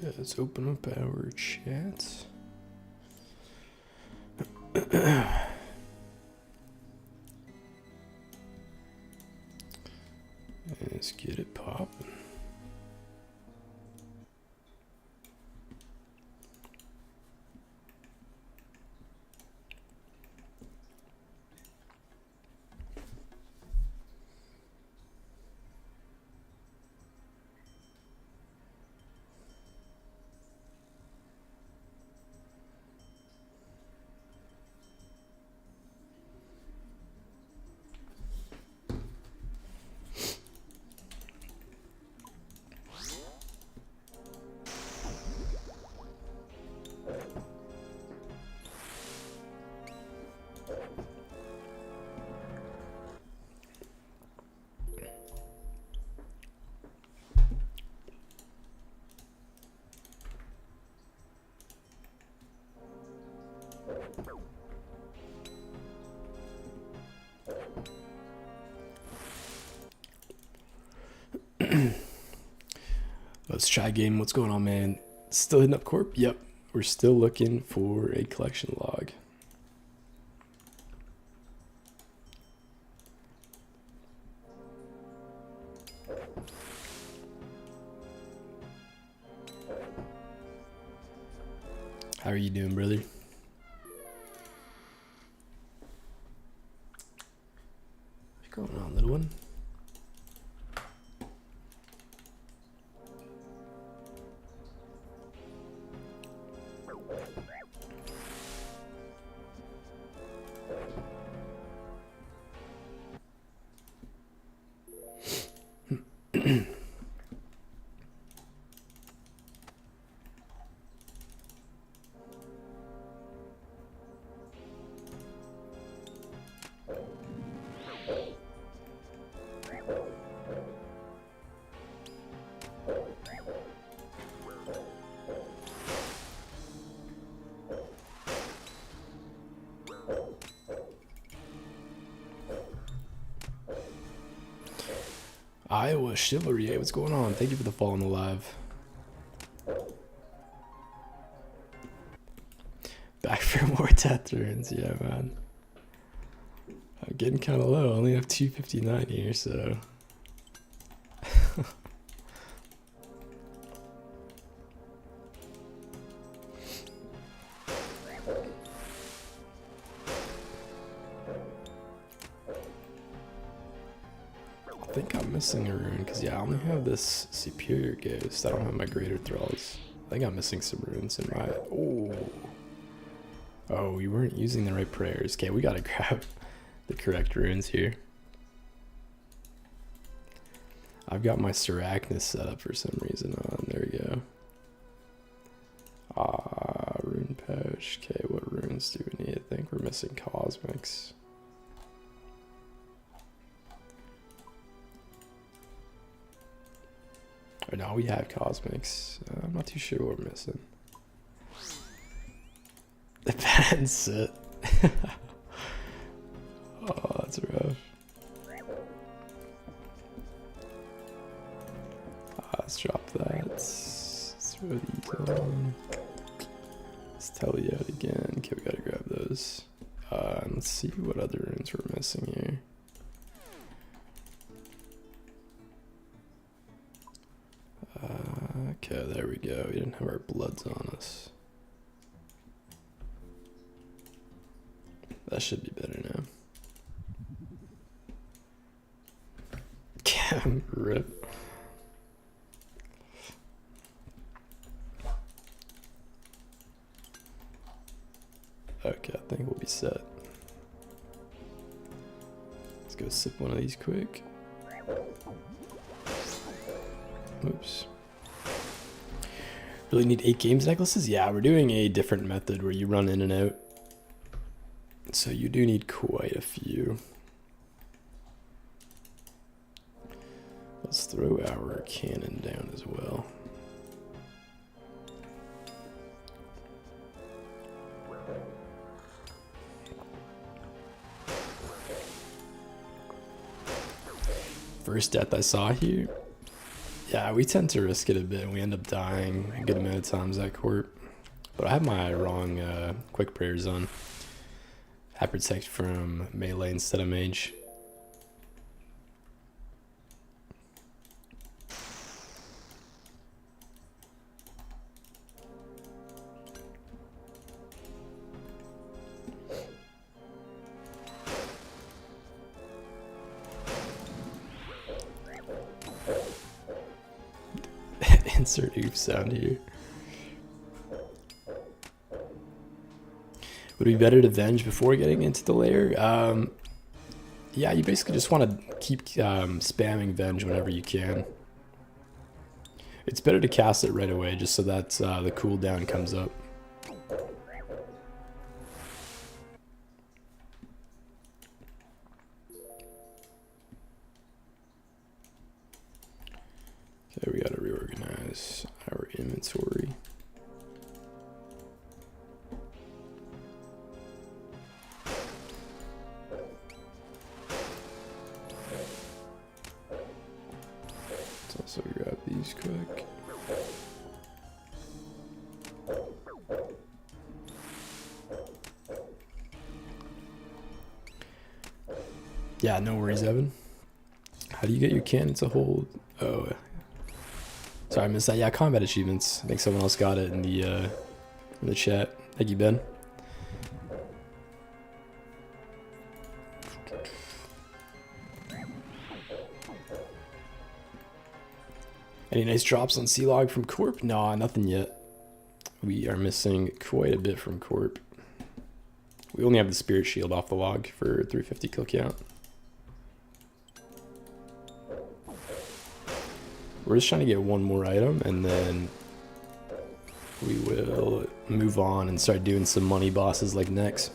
Okay, let's open up our chat. Let's get it popping. Let's try a game. What's going on, man? Still hitting up Corp? Yep. We're still looking for a collection log. How are you doing, brother? What's going on, little one? Iowa Chivalry, hey, what's going on? Thank you for the follow on the live. Back for more Tetherans, yeah, man. I'm getting kind of low. I only have 259 here, so. I think I'm missing a rune because yeah, I only have this Superior Ghost. I don't have my Greater Thralls. I think I'm missing some runes in my. Oh, you weren't using the right prayers. Okay, we gotta grab the correct runes here. I've got my Seracnus set up for some reason. There we go. Rune pouch. Okay, what runes do we need? I think we're missing Cosmics. Or no, we have Cosmics. I'm not too sure what we're missing. The bad sit. Oh, that's rough. Let's drop that. Let's throw these on. Let's tell you out again. Okay, we gotta grab those. Let's see what other runes we're missing here. Okay, there we go. We didn't have our bloods on us. That should be better now. Cam rip. Okay, I think we'll be set. Let's go sip one of these quick. Oops. Really need 8 games necklaces? Yeah, we're doing a different method where you run in and out. So you do need quite a few. Let's throw our cannon down as well. First death I saw here. Yeah, we tend to risk it a bit and we end up dying a good amount of times at court. But I have my wrong quick prayers on. I protect from melee instead of mage. Insert oof sound here. Would it be better to venge before getting into the lair? Yeah, you basically just want to keep spamming venge whenever you can. It's better to cast it right away just so that the cooldown comes up. Okay, we gotta reorganize our inventory. Let's also grab these quick. Yeah, no worries, Evan. How do you get your cannon to hold? Oh, sorry, I missed that. Yeah, combat achievements. I think someone else got it in the chat. Thank you, Ben. Any nice drops on C-Log from Corp? Nah, nothing yet. We are missing quite a bit from Corp. We only have the Spirit Shield off the log for 350 kill count. We're just trying to get one more item and then we will move on and start doing some money bosses like next.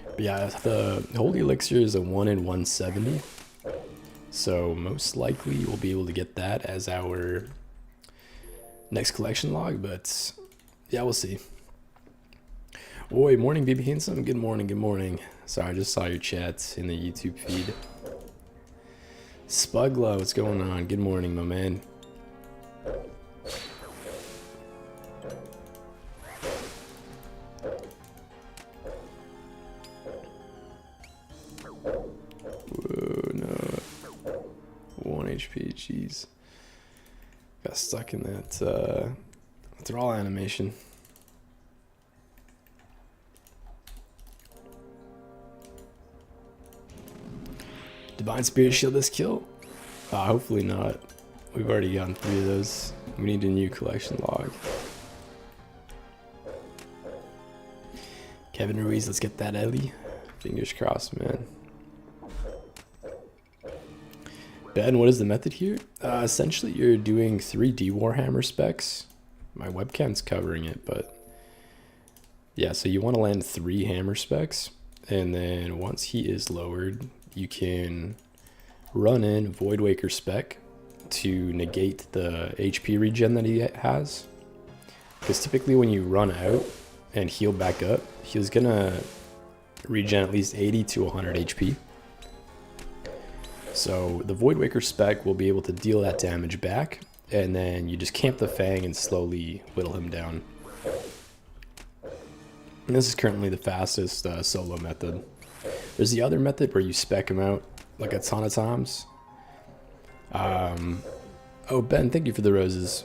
But yeah, the Holy Elixir is a 1 in 170. So most likely we'll be able to get that as our next collection log, but yeah, we'll see. Oi, morning, BabyHandsome. Good morning, good morning. Sorry, I just saw your chat in the YouTube feed. Spugla, what's going on? Good morning, my man. Whoa, no. 1 HP, jeez. Got stuck in that thrall animation. Divine Spirit Shield this kill? Hopefully not. We've already gotten 3 of those. We need a new collection log. Kevin Ruiz, let's get that Ellie. Fingers crossed, man. Ben, what is the method here? Essentially, you're doing 3D Warhammer specs. My webcam's covering it, but yeah, so you want to land 3 hammer specs, and then once he is lowered, you can run in Voidwaker spec to negate the HP regen that he has. Because typically when you run out and heal back up, he's gonna regen at least 80 to 100 HP. So the Voidwaker spec will be able to deal that damage back, and then you just camp the Fang and slowly whittle him down. And this is currently the fastest solo method. There's the other method where you spec him out like a ton of times. Oh, Ben, thank you for the roses.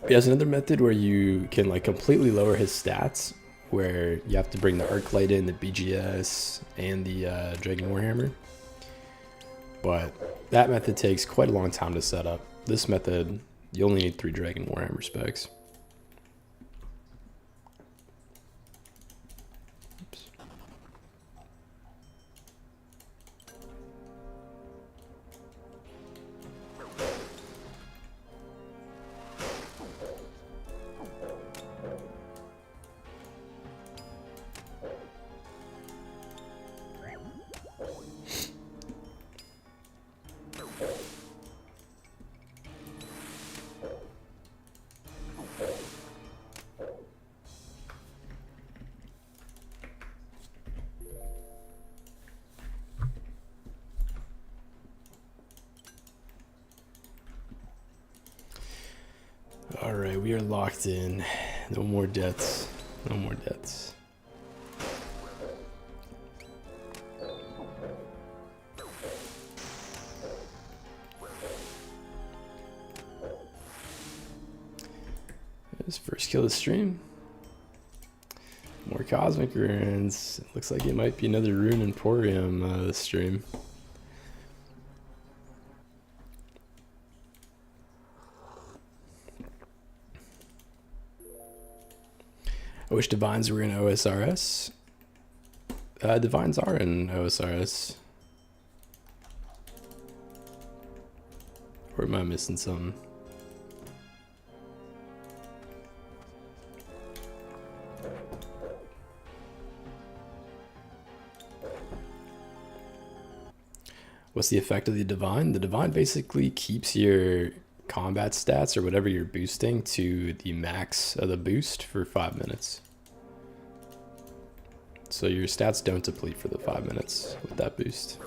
There's another method where you can like completely lower his stats, where you have to bring the Arclight in, the BGS, and the Dragon Warhammer. But that method takes quite a long time to set up. This method, you only need 3 Dragon Warhammer specs. Alright, we are locked in. No more deaths. No more deaths. There's first kill of the stream. More cosmic runes. Looks like it might be another rune emporium this stream. I wish divines were in OSRS. Divines are in OSRS. Or am I missing something? What's the effect of the divine? The divine basically keeps your combat stats or whatever you're boosting to the max of the boost for 5 minutes. So your stats don't deplete for the 5 minutes with that boost.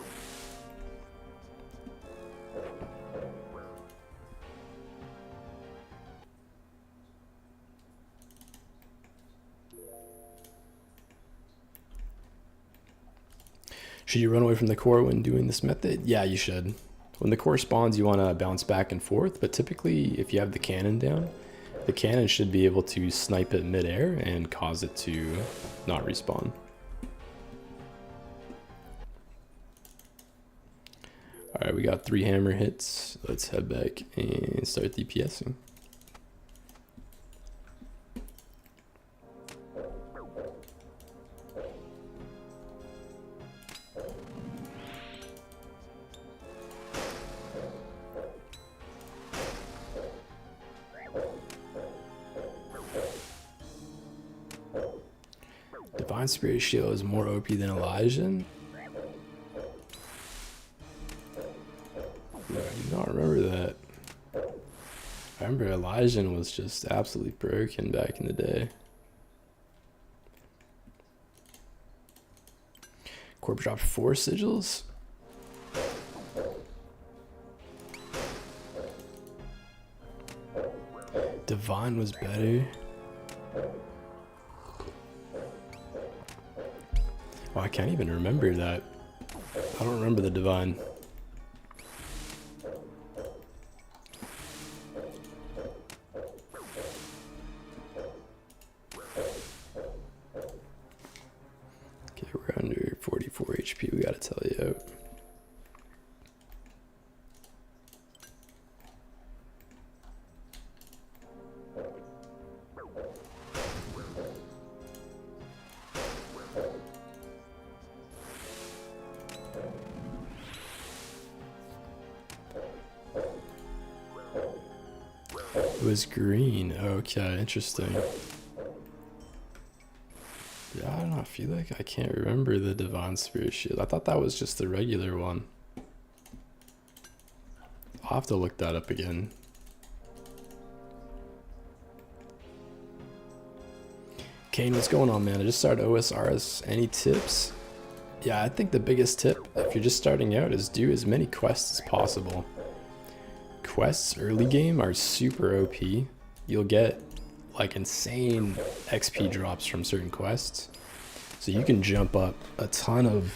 Should you run away from the core when doing this method? Yeah, you should. When the core spawns, you want to bounce back and forth, but typically if you have the cannon down, the cannon should be able to snipe it midair and cause it to not respawn. Alright, we got 3 hammer hits. Let's head back and start DPSing. Divine Spirit Shield is more OP than Elysian. I do not remember that. I remember Elysian was just absolutely broken back in the day. Corp dropped 4 sigils. Divine was better. Oh, I can't even remember that. I don't remember the divine. Okay, we're under 44 HP. We gotta tell you out. It was green. Okay, interesting. Yeah, I don't know. I feel like I can't remember the Divine Spirit Shield. I thought that was just the regular one. I'll have to look that up again. Kane, what's going on, man? I just started OSRS. Any tips? Yeah, I think the biggest tip, if you're just starting out, is do as many quests as possible. Quests early game are super OP. You'll get like insane XP drops from certain quests. So you can jump up a ton of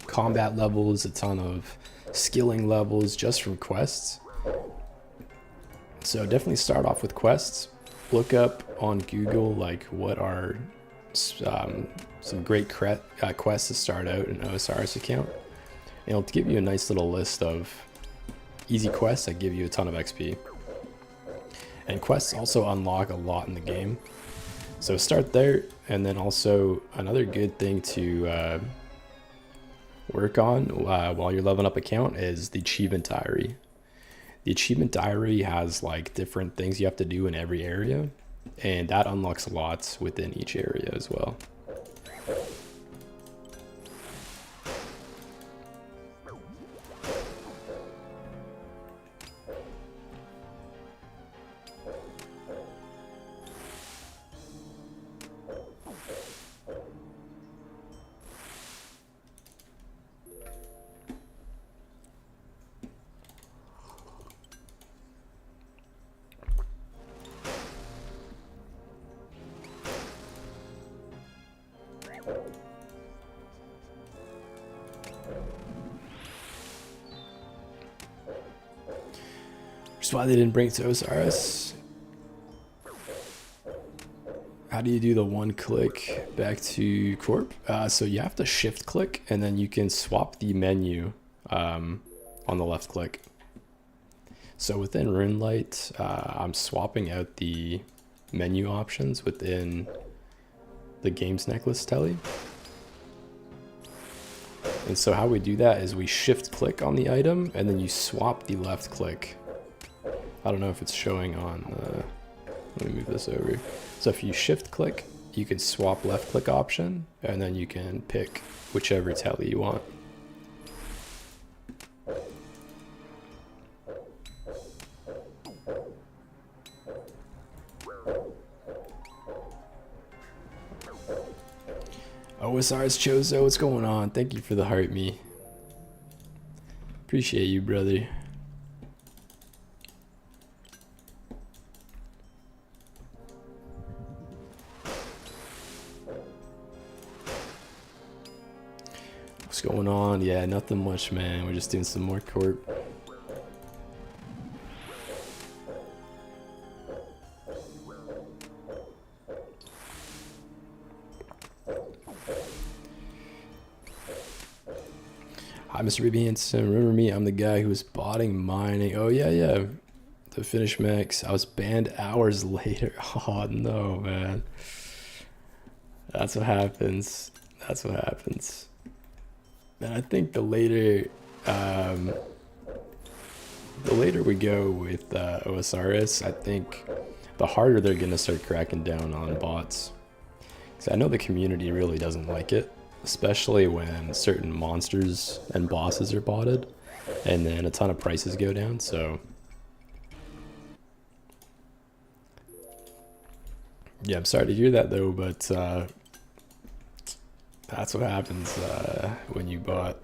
combat levels, a ton of skilling levels just from quests. So definitely start off with quests. Look up on Google like what are some great quests to start out an OSRS account. And it'll give you a nice little list of easy quests that give you a ton of XP. And quests also unlock a lot in the game. So start there, and then also another good thing to work on while you're leveling up account is the achievement diary. The achievement diary has like different things you have to do in every area, and that unlocks lots within each area as well. Which is why they didn't bring it to Osiris. How do you do the one click back to Corp? So you have to shift click and then you can swap the menu on the left click. So within RuneLight, I'm swapping out the menu options within the games necklace telly. And so how we do that is we shift click on the item and then you swap the left click. I don't know if it's showing on, let me move this over. So if you shift click, you can swap left click option and then you can pick whichever telly you want. Oh, Osiris Chozo, what's going on? Thank you for the heart, me. Appreciate you, brother. What's going on? Yeah, nothing much, man. We're just doing some more corp. Hi, MrBabyHandsome. Remember me? I'm the guy who was botting mining. Oh, yeah. To finish max. I was banned hours later. Oh, no, man. That's what happens. That's what happens. And I think the later we go with Osiris, I think the harder they're going to start cracking down on bots. Because I know the community really doesn't like it. Especially when certain monsters and bosses are botted and then a ton of prices go down, so yeah, I'm sorry to hear that though, but that's what happens when you bot.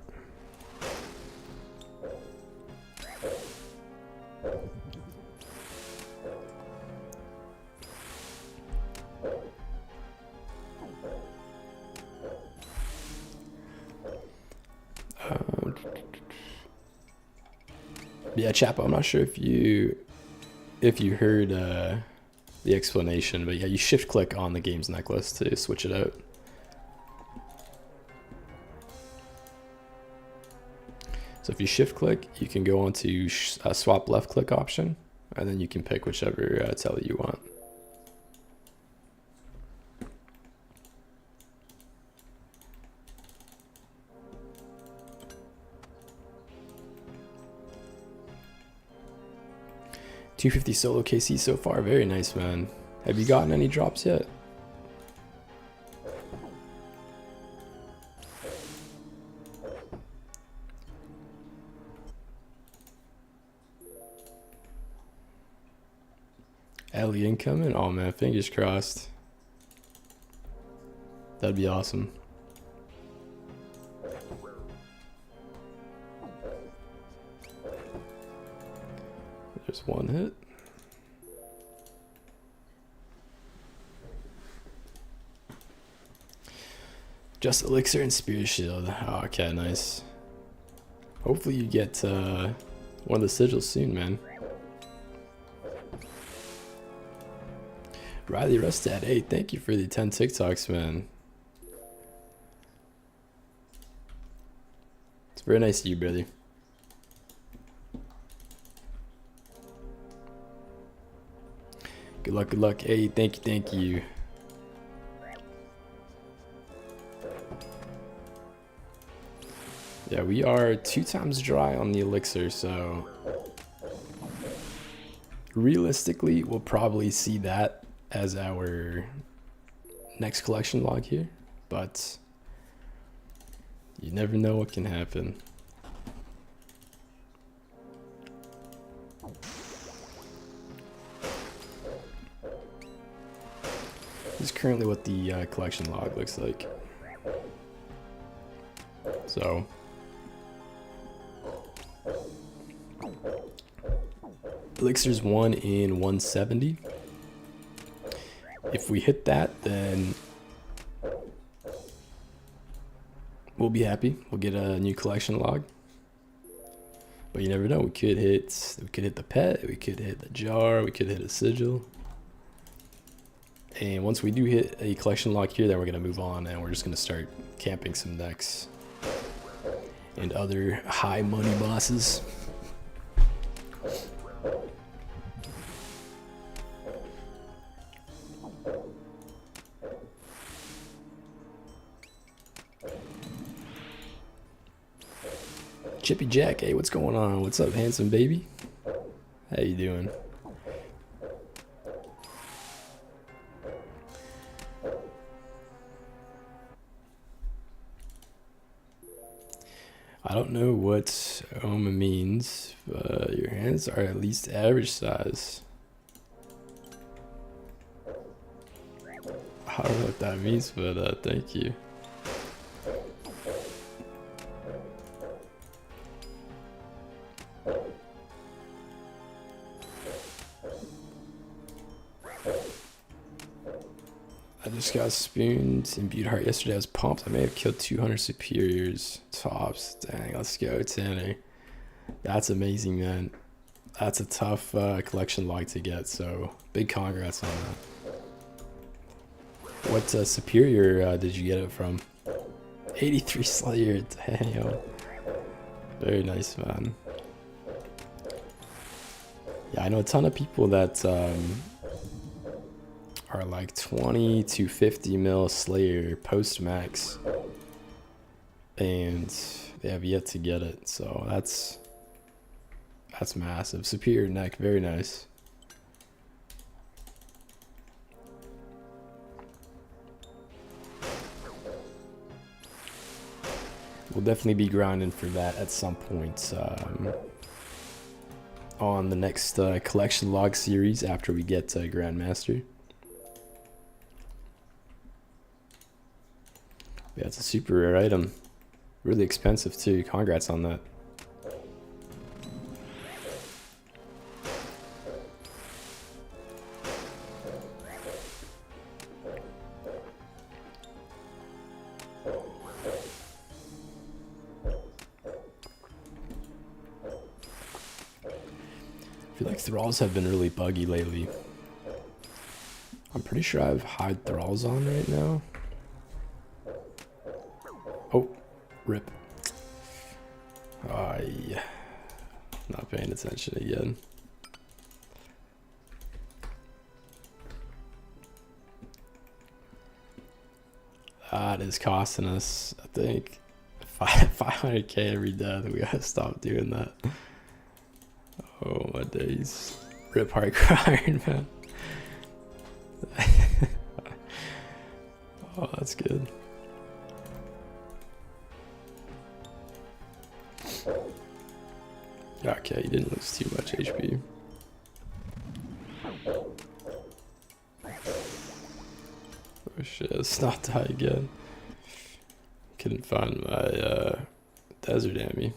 Yeah, Chapo, I'm not sure if you heard the explanation, but yeah, you shift click on the games necklace to switch it out. So if you shift click, you can go on to swap left click option, and then you can pick whichever telly you want. $250 solo KC so far. Very nice, man. Have you gotten any drops yet? Ellie incoming? Oh man, fingers crossed. That'd be awesome. There's one hit. Just elixir and spirit shield. Oh, okay, nice. Hopefully you get one of the sigils soon, man. Riley Rustad, hey, thank you for the 10 TikToks, man. It's very nice of you, brother. Good luck, good luck. Hey, thank you. Yeah, we are 2 times dry on the elixir, so realistically, we'll probably see that as our next collection log here, but you never know what can happen. This is currently what the collection log looks like. So elixir's 1 in 170. If we hit that, then we'll be happy. We'll get a new collection log. But you never know. We could hit the pet. We could hit the jar. We could hit a sigil. And once we do hit a collection lock here, then we're gonna move on and we're just gonna start camping some decks and other high money bosses. Chippy Jack, hey, what's going on? What's up, handsome baby? How you doing? I don't know what Oma means, but your hands are at least average size. I don't know what that means, but thank you. I just got spooned in Butte Heart yesterday. I was pumped. I may have killed 200 superiors tops. Dang, let's go, Tanner. That's amazing, man. That's a tough collection log to get, so big congrats on that. What superior did you get it from? 83 Slayer, damn. Very nice, man. Yeah, I know a ton of people that are like 20 to 50 mil Slayer post max, and they have yet to get it. So that's massive. Superior neck, very nice. We'll definitely be grinding for that at some point on the next collection log series after we get Grandmaster. Yeah, it's a super rare item. Really expensive too. Congrats on that. I feel like thralls have been really buggy lately. I'm pretty sure I have hide thralls on right now. Oh, rip. Yeah. Not paying attention again. That is costing us, I think, 500k every death. We gotta stop doing that. Oh my days. Rip hardcore iron, man. Oh, that's good. Okay, you didn't lose too much HP. Oh shit, let's not die again. Couldn't find my desert ammy.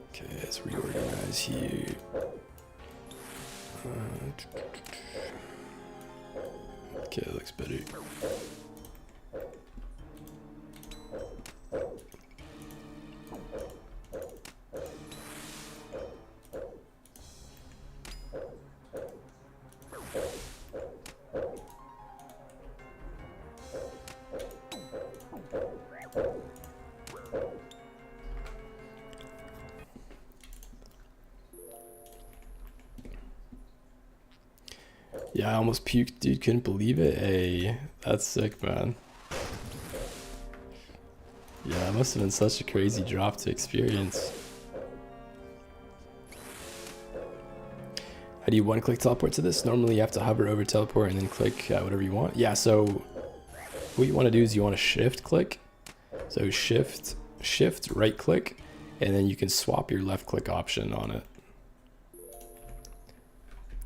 Okay, let's reorganize here. Okay, that looks better. Yeah, I almost puked, dude. Couldn't believe it. Hey, that's sick, man. Yeah, that must have been such a crazy drop to experience. How do you one-click teleport to this? Normally you have to hover over teleport and then click whatever you want. Yeah, so what you want to do is you want to shift click. So shift, right click, and then you can swap your left click option on it.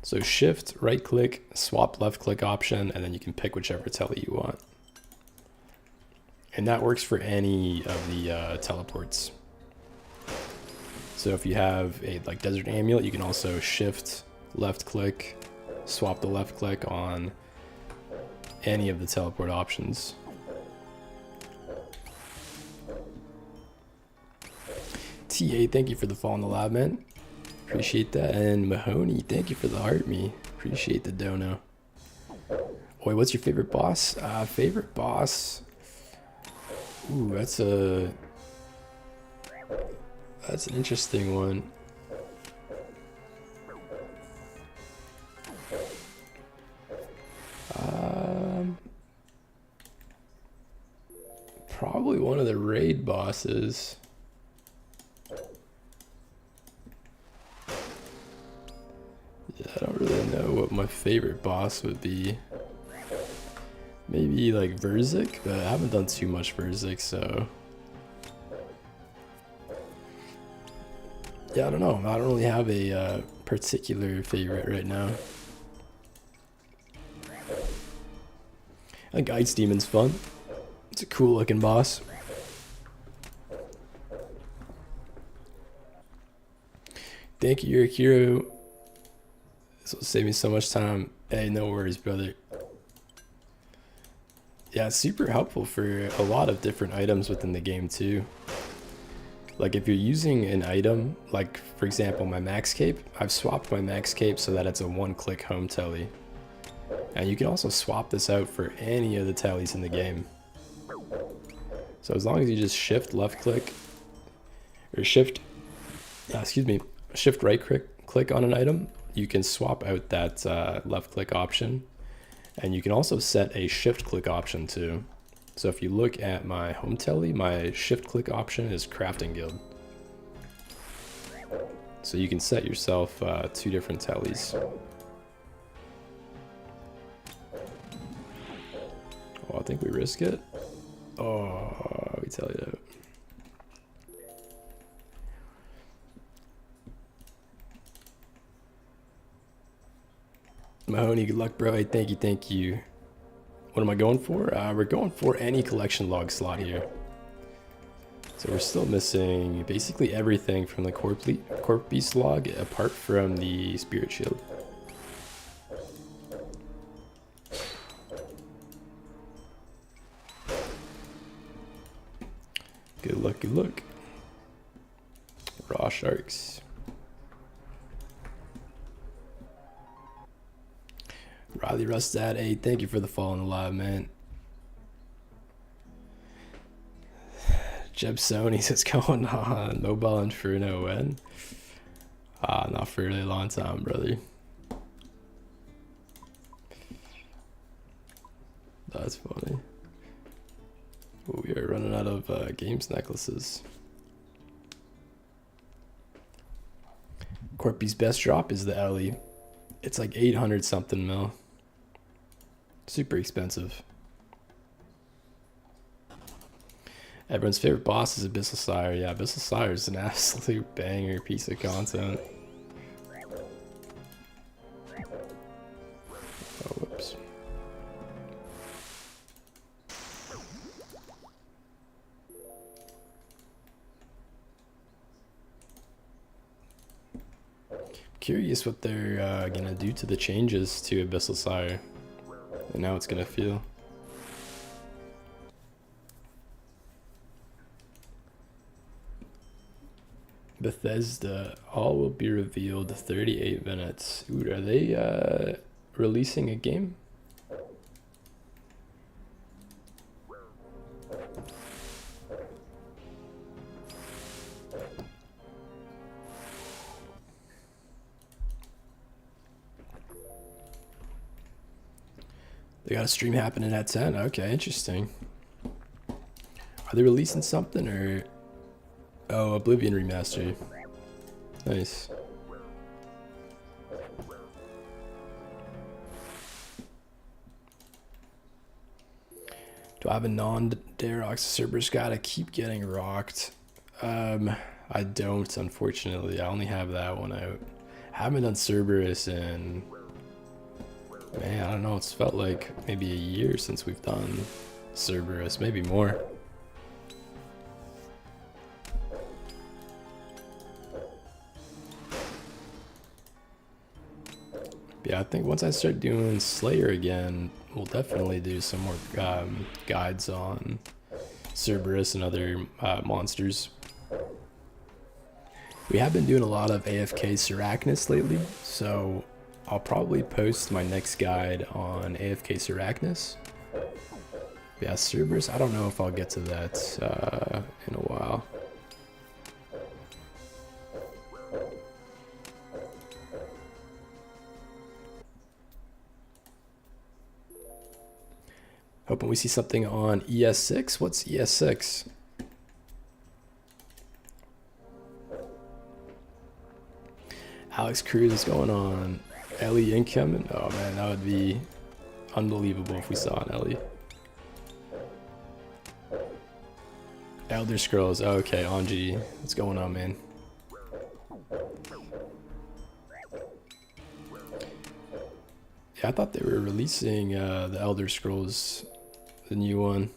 So shift, right click, swap left click option, and then you can pick whichever tele you want. And that works for any of the teleports. So if you have a like desert amulet, you can also shift, left click, swap the left click on any of the teleport options. TA, thank you for the fall in the lab, man. Appreciate that. And Mahoney, thank you for the heart me. Appreciate the dono. Boy, what's your favorite boss? Favorite boss? Ooh, that's an interesting one. Probably one of the raid bosses. Yeah, I don't really know what my favorite boss would be. Maybe like Verzik, but I haven't done too much Verzik, so yeah, I don't know. I don't really have a particular favorite right now. I think Ice Demon's fun. It's a cool looking boss. Thank you, you're a hero. This will save me so much time. Hey, no worries, brother. Yeah, it's super helpful for a lot of different items within the game too. Like if you're using an item, like for example my max cape, I've swapped my max cape so that it's a one-click home telly. And you can also swap this out for any of the tellies in the game. So as long as you just shift left click, or shift right click on an item, you can swap out that left click option. And you can also set a shift click option too. So if you look at my home telly, my shift click option is Crafting Guild. So you can set yourself 2 different tellies. Oh, I think we risk it. Oh, we tell you that. Mahoney, good luck, bro. Hey, thank you, thank you. What am I going for? We're going for any collection log slot here. So we're still missing basically everything from the Corp Beast log apart from the Spirit Shield. Good luck, good luck. Raw sharks. Riley Rustad, hey, thank you for the fall in the live, man. Jeb Sony's what's going on? Mobile Inferno when? Not for a really long time, brother. That's funny. Oh, we are running out of games necklaces. Corpy's best drop is the Ellie. It's like 800 something mil. Super expensive. Everyone's favorite boss is Abyssal Sire. Yeah, Abyssal Sire is an absolute banger piece of content. Oh, whoops. Curious what they're gonna do to the changes to Abyssal Sire and how it's gonna feel. Bethesda, all will be revealed 38 minutes. Ooh, are they releasing a game? They got a stream happening at 10. Okay, interesting. Are they releasing something or? Oh, Oblivion remaster. Nice. Do I have a non-Darox? Cerberus gotta keep getting rocked. I don't, unfortunately. I only have that one out. Haven't done Cerberus in, man, I don't know. It's felt like maybe a year since we've done Cerberus, maybe more. Yeah, I think once I start doing Slayer again, we'll definitely do some more guides on Cerberus and other monsters. We have been doing a lot of AFK Seracnus lately, so I'll probably post my next guide on AFK Seracnus. Yeah, Cerberus, I don't know if I'll get to that in a while. Hoping we see something on ES6. What's ES6? Alex Cruz is going on. Ellie incoming. Oh man, that would be unbelievable if we saw an Ellie. Elder Scrolls. Oh, okay, Anji. What's going on, man? Yeah, I thought they were releasing the Elder Scrolls, the new one.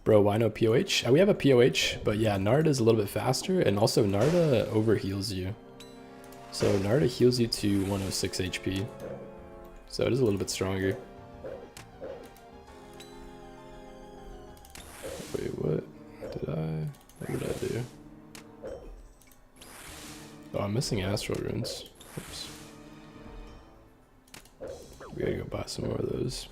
Bro, why no POH? We have a POH, but yeah, Narda is a little bit faster, and also Narda overheals you. So Narda heals you to 106 HP. So it is a little bit stronger. Wait, what did I do? Oh, I'm missing Astral Runes. Oops. We gotta go buy some more of those.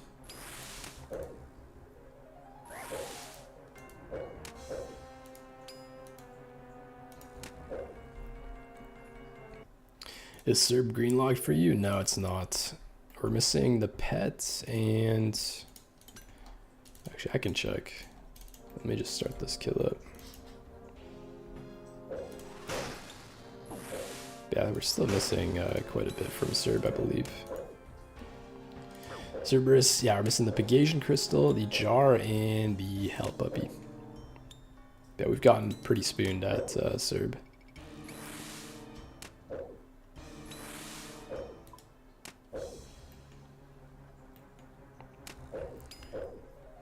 Is Serb green logged for you? No, it's not. We're missing the pets and... Actually, I can check. Let me just start this kill up. Yeah, we're still missing quite a bit from Serb, I believe. Cerberus, yeah, we're missing the Pegasian Crystal, the Jar, and the Hell Puppy. Yeah, we've gotten pretty spooned at Serb.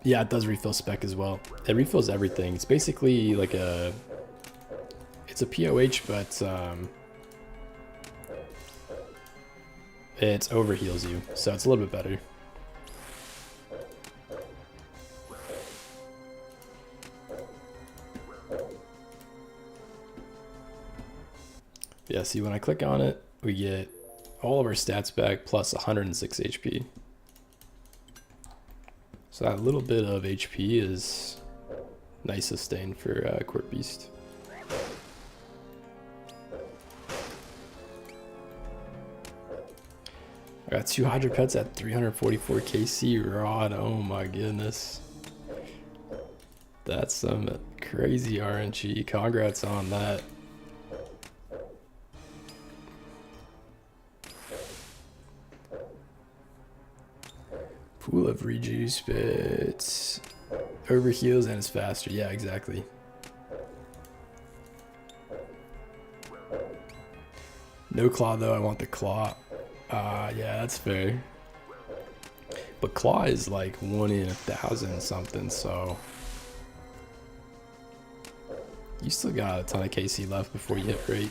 Yeah, it does refill spec as well. It refills everything. It's basically like a... It's a POH, but... it overheals you, so it's a little bit better. Yeah, see, when I click on it, we get all of our stats back plus 106 HP. So that little bit of HP is nice sustain for Court Beast. I got 2 Hydra Pets at 344 KC Rod. Oh my goodness. That's some crazy RNG. Congrats on that. Pool of rejuice, but overheals and it's faster. Yeah, exactly. No claw though. I want the claw. Yeah, that's fair. But claw is like 1 in 1,000 something, so you still got a ton of KC left before you hit rate.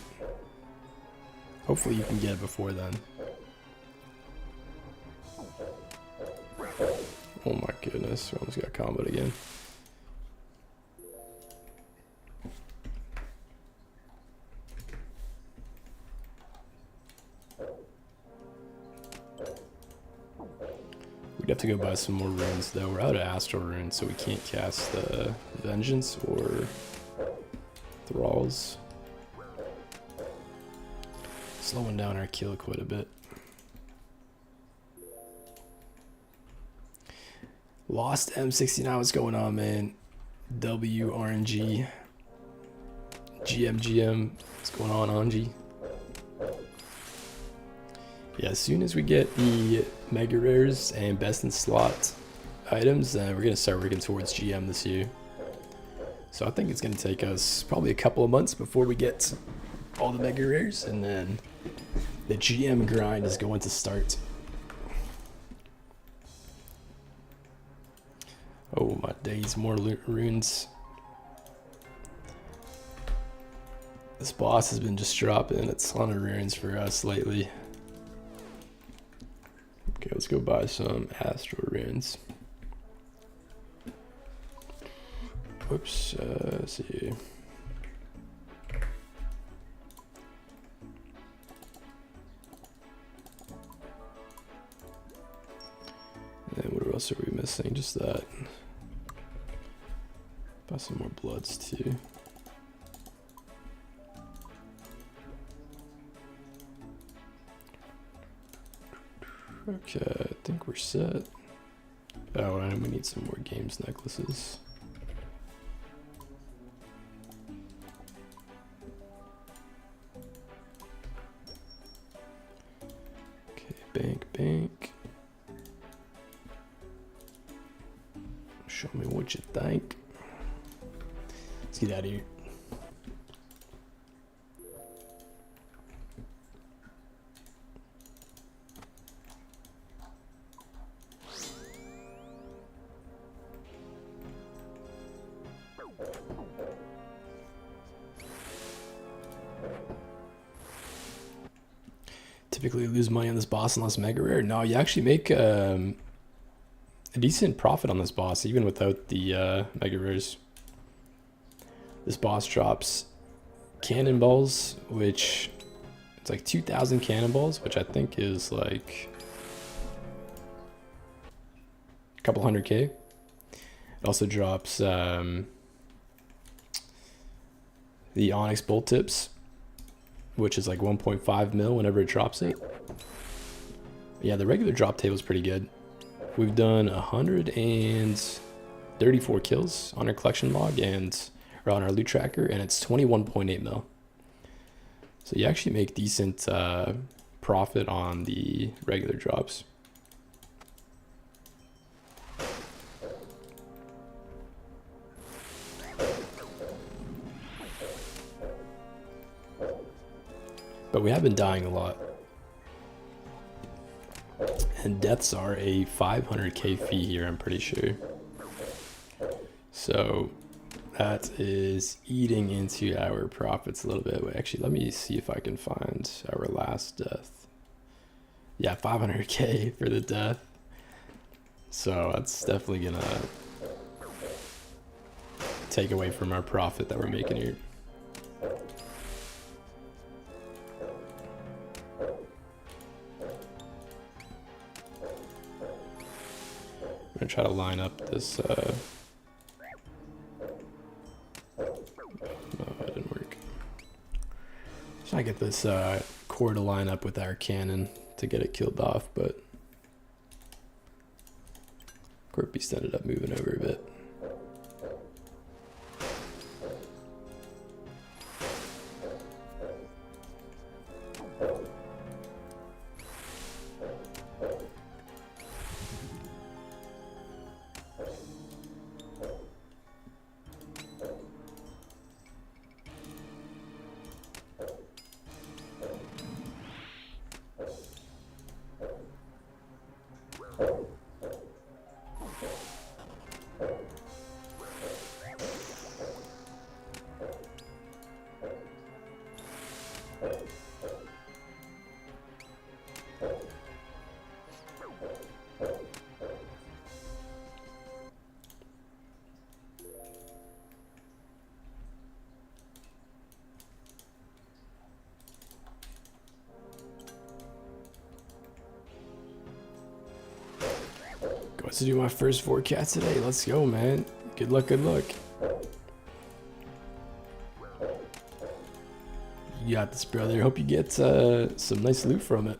Hopefully you can get it before then. Oh my goodness, we almost got comboed again. We'd have to go buy some more runes though. We're out of Astral Runes, so we can't cast Vengeance or Thralls. Slowing down our kill quite a bit. Lost M69, what's going on, man? WRNG. GM, what's going on, Anji? Yeah, as soon as we get the Mega Rares and Best in Slot items, we're going to start working towards GM this year. So I think it's going to take us probably a couple of months before we get all the Mega Rares, and then the GM grind is going to start. Oh my days, more runes. This boss has been just dropping a ton of runes for us lately. Okay, let's go buy some astral runes. Whoops, let's see. And what else are we missing? Just that. Buy some more bloods too. Okay, I think we're set. Oh, and we need some more games necklaces. Okay, bank. Show me what you think. Let's get out of here. Typically lose money on this boss unless mega rare. No, you actually make a decent profit on this boss even without the mega rares. This boss drops cannonballs, which it's like 2,000 cannonballs, which I think is like a couple hundred K. It also drops the onyx bolt tips, which is like 1.5 mil whenever it drops it. Yeah, the regular drop table is pretty good. We've done 134 kills on our collection log or on our loot tracker, and it's 21.8 mil. So you actually make decent profit on the regular drops. But we have been dying a lot. And deaths are a 500k fee here, I'm pretty sure. So that is eating into our profits a little bit. Wait, actually, let me see if I can find our last death. Yeah, 500k for the death. So that's definitely gonna take away from our profit that we're making here. I'm gonna try to line up this, no, that didn't work. Try to get this core to line up with our cannon to get it killed off, but Corp Beast ended up moving over a bit. Got to do my first 4Cat today. Let's go, man. Good luck, good luck. You got this, brother. Hope you get some nice loot from it.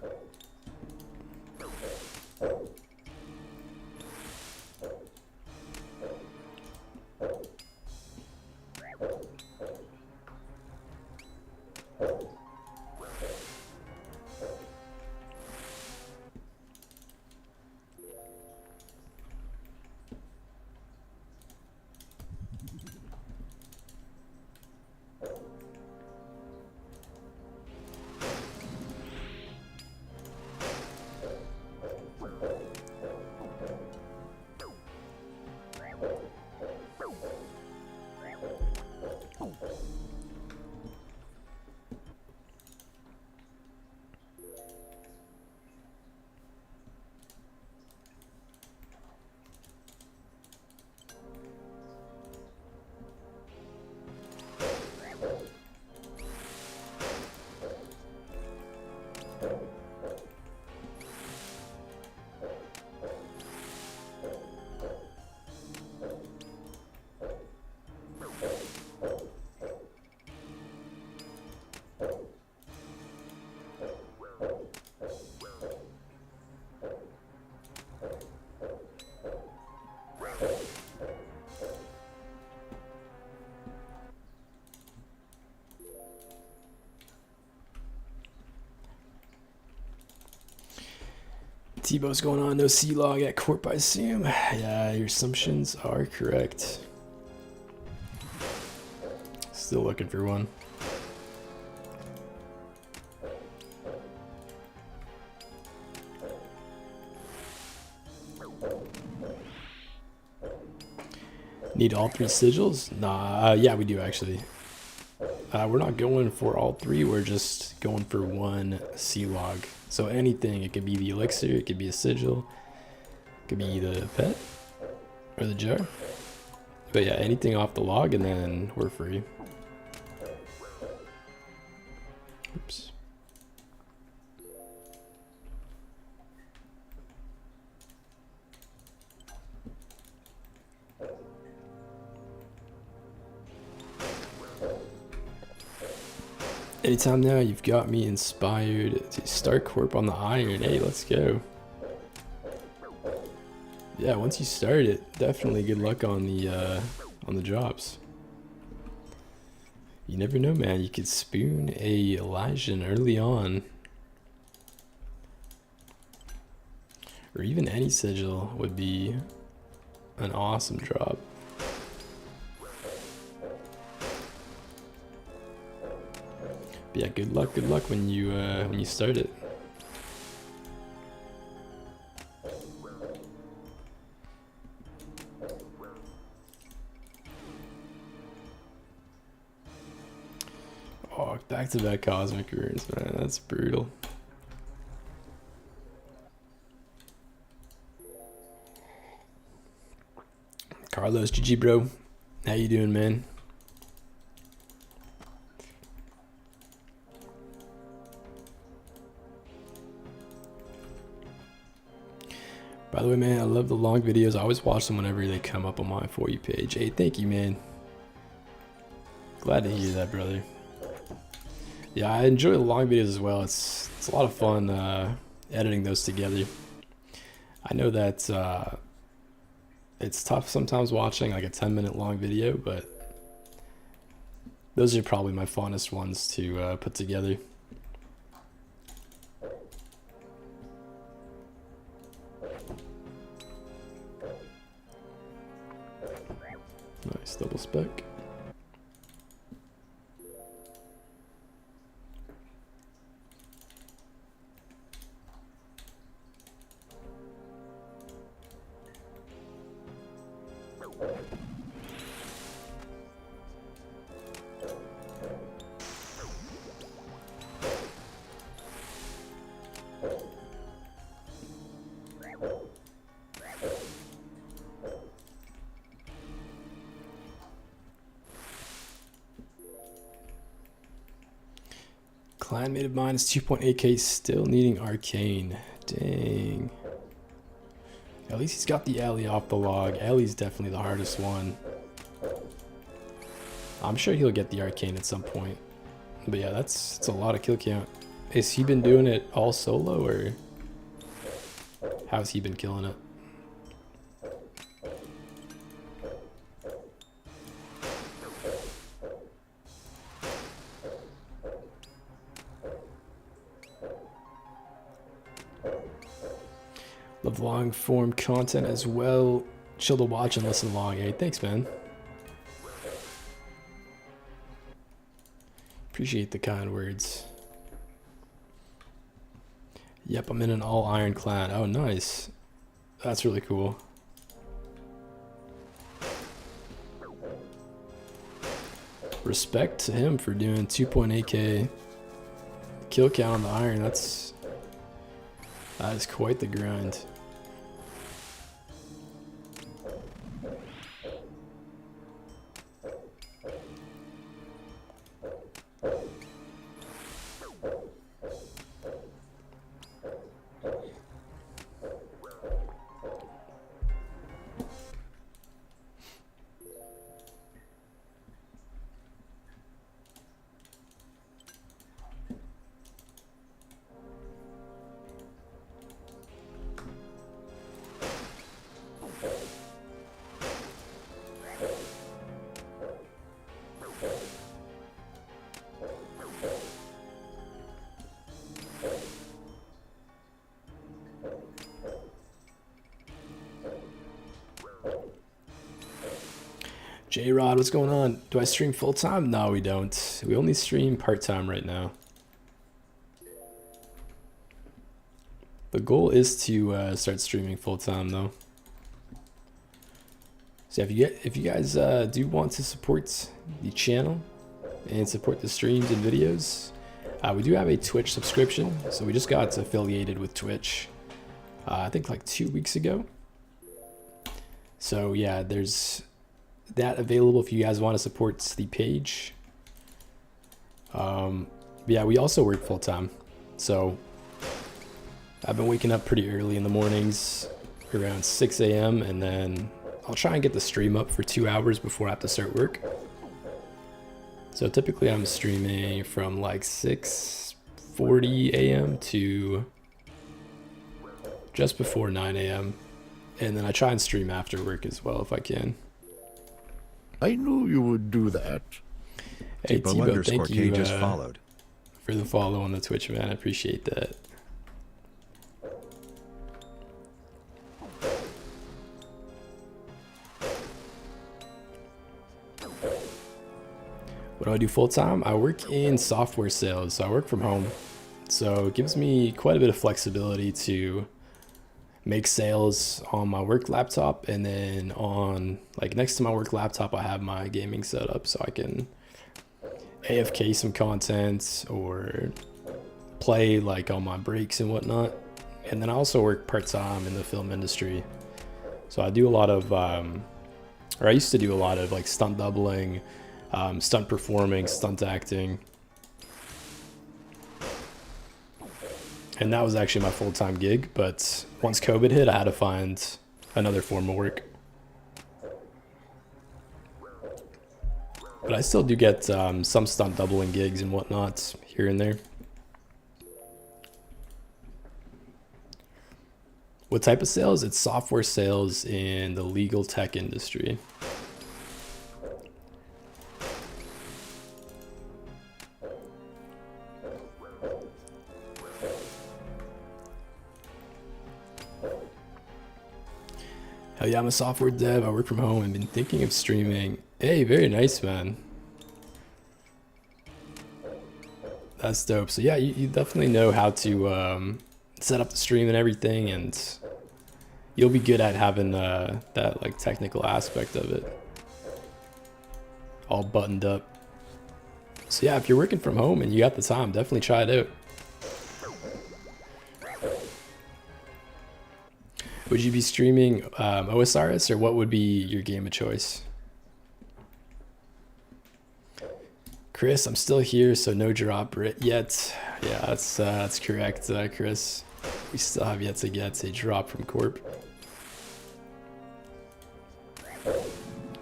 Tebow's going on, no C-log at Corp, I assume. Yeah, your assumptions are correct. Still looking for one. Need all 3 sigils? Nah, yeah, we do actually. We're not going for all 3, we're just going for 1 C-log. So anything, it could be the elixir, it could be a sigil, it could be the pet, or the jar. But yeah, anything off the log and then we're free. Oops. Anytime now, you've got me inspired to start Corp on the iron. Hey, let's go. Yeah, once you start it, definitely good luck on the drops. You never know, man. You could spoon a Elysian early on. Or even any sigil would be an awesome drop. But yeah, good luck when you start it. Oh, back-to-back cosmic runes, man. That's brutal. Carlos, GG, bro. How you doing, man? By the way, man, I love the long videos. I always watch them whenever they come up on my For You page. Hey, thank you, man. Glad to hear that, brother. Yeah, I enjoy the long videos as well. It's a lot of fun editing those together. I know that it's tough sometimes watching like a 10-minute long video, but those are probably my fondest ones to put together. Nice double spec. Clanmate of mine is 2.8k, still needing arcane. Dang. At least he's got the alley off the log. Alley's definitely the hardest one. I'm sure he'll get the arcane at some point. But yeah, that's a lot of kill count. Has he been doing it all solo, or how's he been killing it? Love long form content as well. Chill to watch and listen along. Hey, thanks, man. Appreciate the kind words. Yep, I'm in an all iron clan. Oh, nice. That's really cool. Respect to him for doing 2.8k kill count on the iron. That is quite the grind. J-Rod, what's going on? Do I stream full-time? No, we don't. We only stream part-time right now. The goal is to start streaming full-time though. So if you guys do want to support the channel and support the streams and videos, we do have a Twitch subscription. So we just got affiliated with Twitch, I think like 2 weeks ago. So yeah, there's that available if you guys want to support the page. Yeah, we also work full-time. So I've been waking up pretty early in the mornings, around 6 a.m. and then I'll try and get the stream up for 2 hours before I have to start work. So typically I'm streaming from like 6:40 a.m. to just before 9 a.m. And then I try and stream after work as well if I can. I knew you would do that. Hey Tebow, thank you just followed. for the follow on the Twitch, man. I appreciate that. What do I do full time? I work in software sales, so I work from home. So it gives me quite a bit of flexibility to make sales on my work laptop, and then on like next to my work laptop I have my gaming setup so I can AFK some content or play like on my breaks and whatnot. And then I also work part-time in the film industry, so I do a lot of or I used to do a lot of like stunt doubling, stunt performing, stunt acting. And that was actually my full-time gig, but once COVID hit, I had to find another form of work. But I still do get some stunt doubling gigs and whatnot here and there. What type of sales? It's software sales in the legal tech industry. Hell yeah, I'm a software dev. I work from home and been thinking of streaming. Hey, very nice, man. That's dope. So yeah, you definitely know how to set up the stream and everything, and you'll be good at having that like technical aspect of it all buttoned up. So yeah, if you're working from home and you got the time, definitely try it out. Would you be streaming OSRS, or what would be your game of choice? Chris, I'm still here, so no drop yet. Yeah, that's correct, Chris. We still have yet to get a drop from Corp.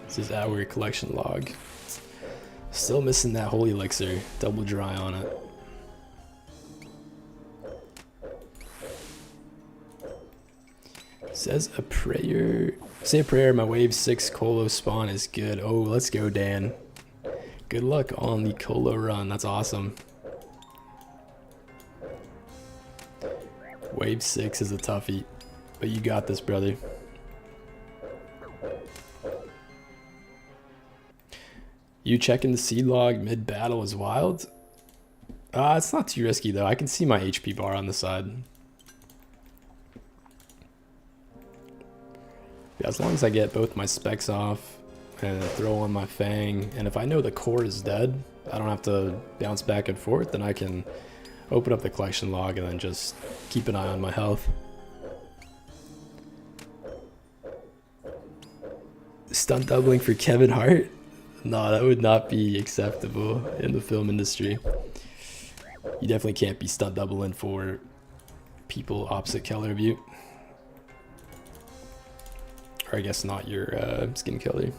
This is our collection log. Still missing that holy elixir, double dry on it. Says a prayer. Say a prayer. My wave 6 colo spawn is good. Oh, let's go, Dan. Good luck on the colo run. That's awesome. Wave 6 is a toughie, but you got this, brother. You checking the seed log mid battle is wild. It's not too risky though. I can see my HP bar on the side. Yeah, as long as I get both my specs off and throw on my Fang, and if I know the core is dead, I don't have to bounce back and forth, then I can open up the collection log and then just keep an eye on my health. Stunt doubling for Kevin Hart? No, that would not be acceptable in the film industry. You definitely can't be stunt doubling for people opposite color of you. Or I guess not your skin color.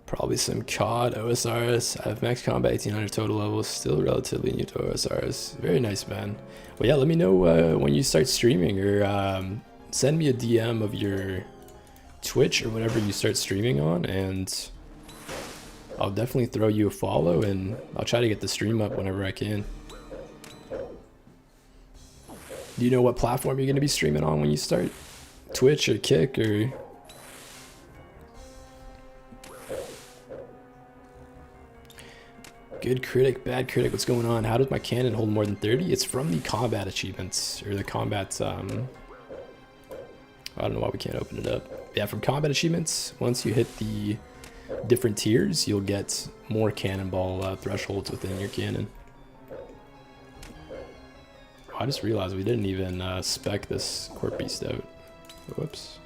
Probably some COD, OSRS. I have max combat 1800 total levels, still relatively new to OSRS. Very nice, man. Well, yeah, let me know when you start streaming, or send me a DM of your Twitch or whatever you start streaming on, and I'll definitely throw you a follow, and I'll try to get the stream up whenever I can. Do you know what platform you're going to be streaming on when you start? Twitch or Kick or... Good critic, bad critic, what's going on? How does my cannon hold more than 30? It's from the combat achievements, or the combat, I don't know why we can't open it up. Yeah, from combat achievements, once you hit the different tiers, you'll get more cannonball thresholds within your cannon. Oh, I just realized we didn't even spec this Court Beast out. Whoops.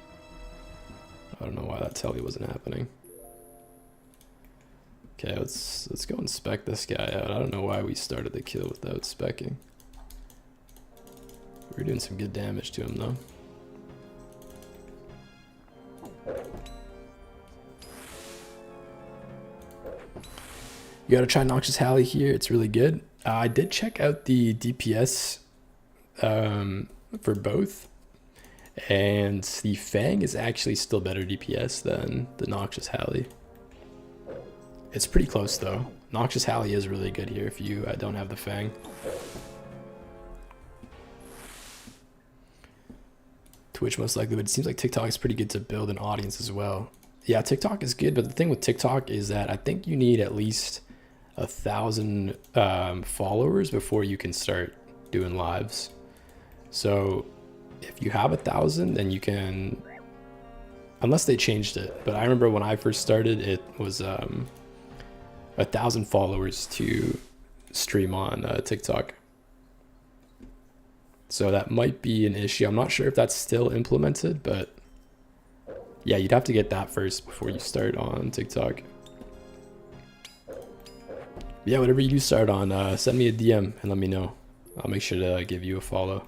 I don't know why that telly wasn't happening. Okay, let's go and spec this guy out. I don't know why we started the kill without specking. We're doing some good damage to him though. You gotta try Noxious Halley here, it's really good. I did check out the DPS for both, and the Fang is actually still better DPS than the Noxious Halley. It's pretty close though. Noxious Halley is really good here if you don't have the Fang. Twitch most likely, but it seems like TikTok is pretty good to build an audience as well. Yeah, TikTok is good, but the thing with TikTok is that I think you need at least 1,000 followers before you can start doing lives. So if you have 1,000, then you can, unless they changed it. But I remember when I first started, it was 1,000 followers to stream on TikTok. So that might be an issue. I'm not sure if that's still implemented, but yeah, you'd have to get that first before you start on TikTok. Yeah, whatever you do start on, send me a DM and let me know. I'll make sure to give you a follow.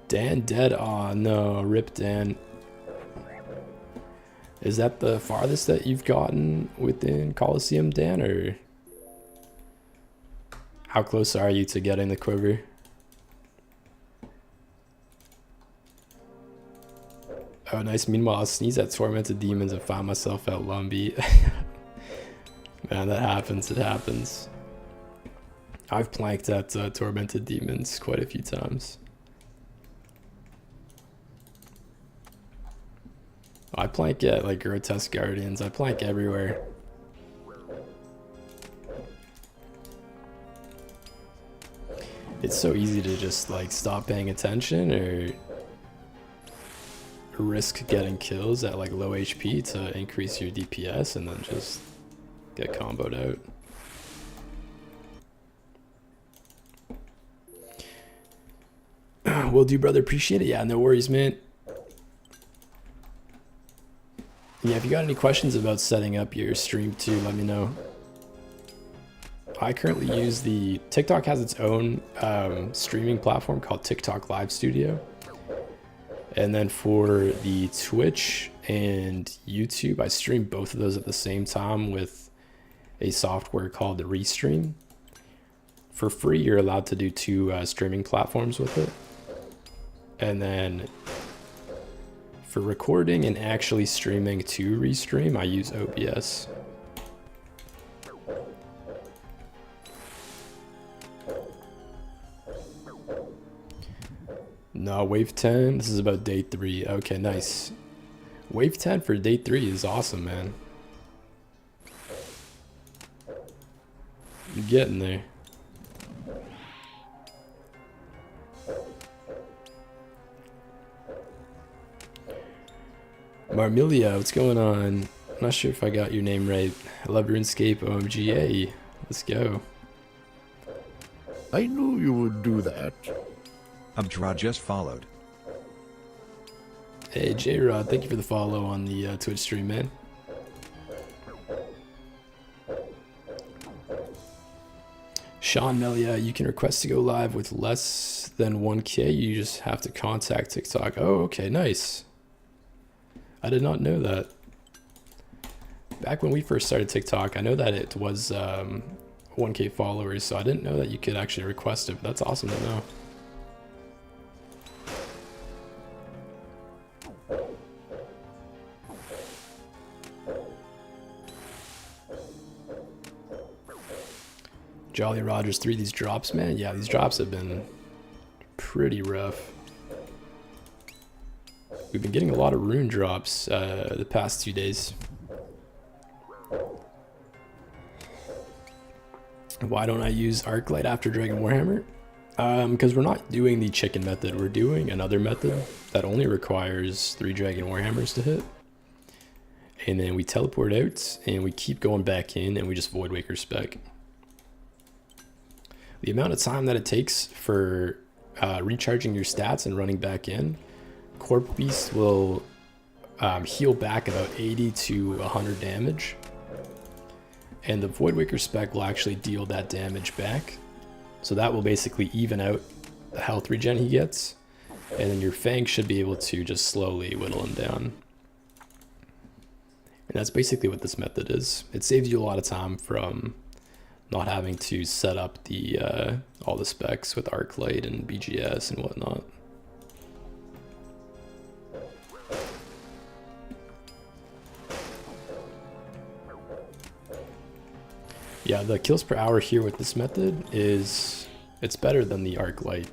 Dan dead? Aw, no, rip Dan. Is that the farthest that you've gotten within Coliseum, Dan, or how close are you to getting the quiver? Oh, nice. Meanwhile, I'll sneeze at Tormented Demons and find myself at Lumbee. Man, that happens. It happens. I've planked at Tormented Demons quite a few times. I plank at like Grotesque Guardians. I plank everywhere. It's so easy to just like stop paying attention or risk getting kills at like low HP to increase your DPS and then just get comboed out. Will do, brother. Appreciate it. Yeah, no worries, man. Yeah, if you got any questions about setting up your stream too, let me know. I currently use the... TikTok has its own streaming platform called TikTok Live Studio. And then for the Twitch and YouTube, I stream both of those at the same time with a software called the Restream. For free, you're allowed to do 2 streaming platforms with it. And then for recording and actually streaming to Restream, I use OBS. No, wave 10, this is about day 3. Okay, nice. Wave 10 for day 3 is awesome, man. You're getting there. Marmilia, what's going on? I'm not sure if I got your name right. I love RuneScape, OMG, hey, let's go. I knew you would do that. Abdra just followed. Hey, J-Rod, thank you for the follow on the Twitch stream, man. Sean Melia, you can request to go live with less than 1K. You just have to contact TikTok. Oh, okay, nice. I did not know that. Back when we first started TikTok, I know that it was 1K followers, so I didn't know that you could actually request it, but that's awesome to know. Jolly Rogers 3, these drops, man. Yeah, these drops have been pretty rough. We've been getting a lot of rune drops the past 2 days. Why don't I use Arclight after Dragon Warhammer? Because we're not doing the chicken method. We're doing another method that only requires 3 Dragon Warhammers to hit. And then we teleport out and we keep going back in and we just Void Waker spec. The amount of time that it takes for recharging your stats and running back in, Corp Beast will heal back about 80 to 100 damage. And the Void Waker spec will actually deal that damage back. So that will basically even out the health regen he gets. And then your Fang should be able to just slowly whittle him down. And that's basically what this method is. It saves you a lot of time from not having to set up the all the specs with Arclight and BGS and whatnot. Yeah, the kills per hour here with this method it's better than the Arclight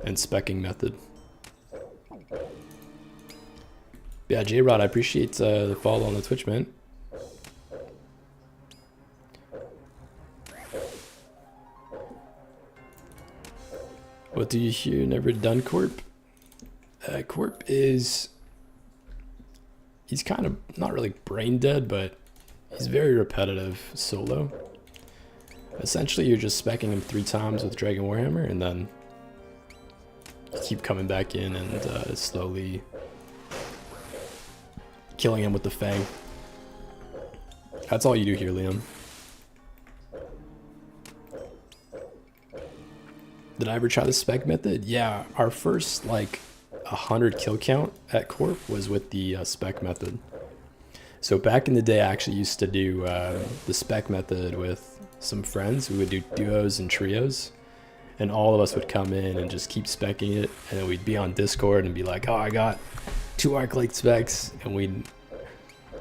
and specking method. Yeah, J-Rod, I appreciate the follow on the Twitch, man. What do you hear? Never done Corp? Corp is... He's kind of not really brain dead, but he's very repetitive solo. Essentially, you're just specking him 3 times with Dragon Warhammer, and then you keep coming back in and slowly killing him with the Fang. That's all you do here, Liam. Did I ever try the spec method? Yeah, our first like 100 kill count at Corp was with the spec method. So back in the day, I actually used to do the spec method with some friends. We would do duos and trios, and all of us would come in and just keep specking it, and then we'd be on Discord and be like, oh, I got 2 Arclight specs, and we'd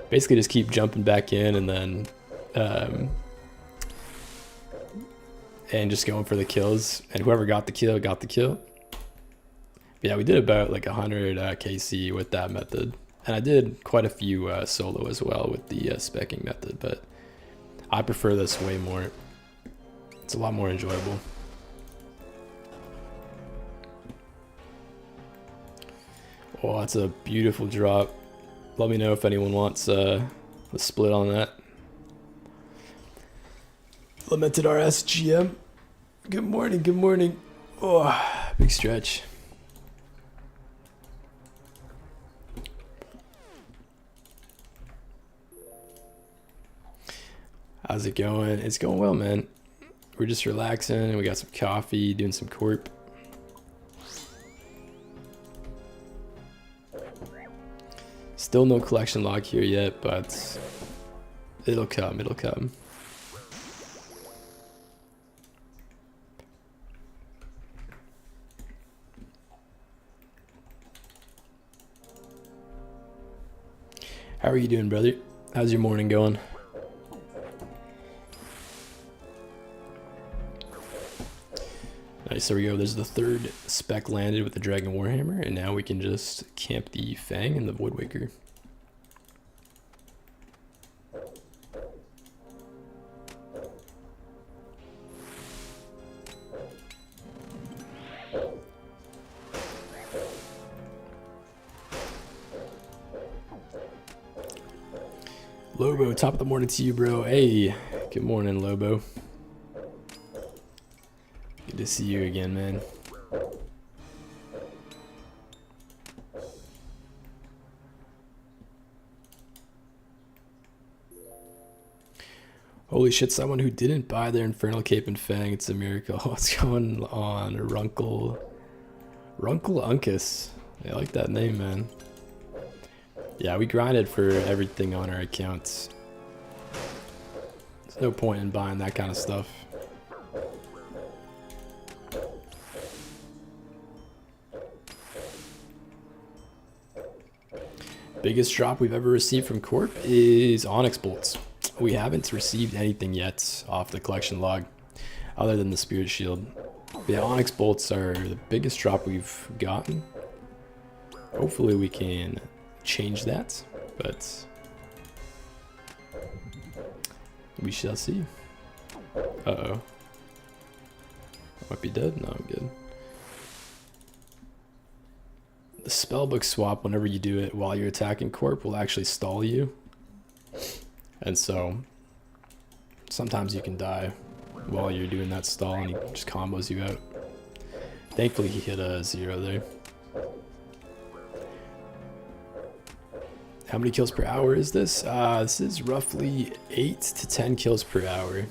basically just keep jumping back in and then and just going for the kills, and whoever got the kill got the kill. But yeah, we did about like 100 KC with that method, and I did quite a few solo as well with the specking method, but I prefer this way more. It's a lot more enjoyable. Oh, that's a beautiful drop. Let me know if anyone wants a split on that. Lamented RS GM. Good morning, good morning. Oh, big stretch. How's it going? It's going well, man. We're just relaxing. We got some coffee, doing some Corp. Still no collection log here yet, but it'll come, it'll come. How are you doing, brother? How's your morning going? Nice, there we go. There's the 3rd spec landed with the Dragon Warhammer, and now we can just camp the Fang and the Void Waker. Lobo, top of the morning to you, bro. Hey, good morning, Lobo. Good to see you again, man. Holy shit, someone who didn't buy their Infernal Cape and Fang, it's a miracle. What's going on? Runkle Uncas. I like that name, man. Yeah, we grinded for everything on our accounts. There's no point in buying that kind of stuff. Biggest drop we've ever received from Corp is Onyx Bolts. we haven't received anything yet off the collection log other than the spirit shield. The onyx bolts are the biggest drop we've gotten. Hopefully we can change that, but we shall see. Uh-oh. Might be dead? No, I'm good. The spellbook swap, whenever you do it while you're attacking Corp, will actually stall you. And so sometimes you can die while you're doing that stall and he just combos you out. Thankfully he hit a 0 there. How many kills per hour is this? This is roughly 8 to 10 kills per hour.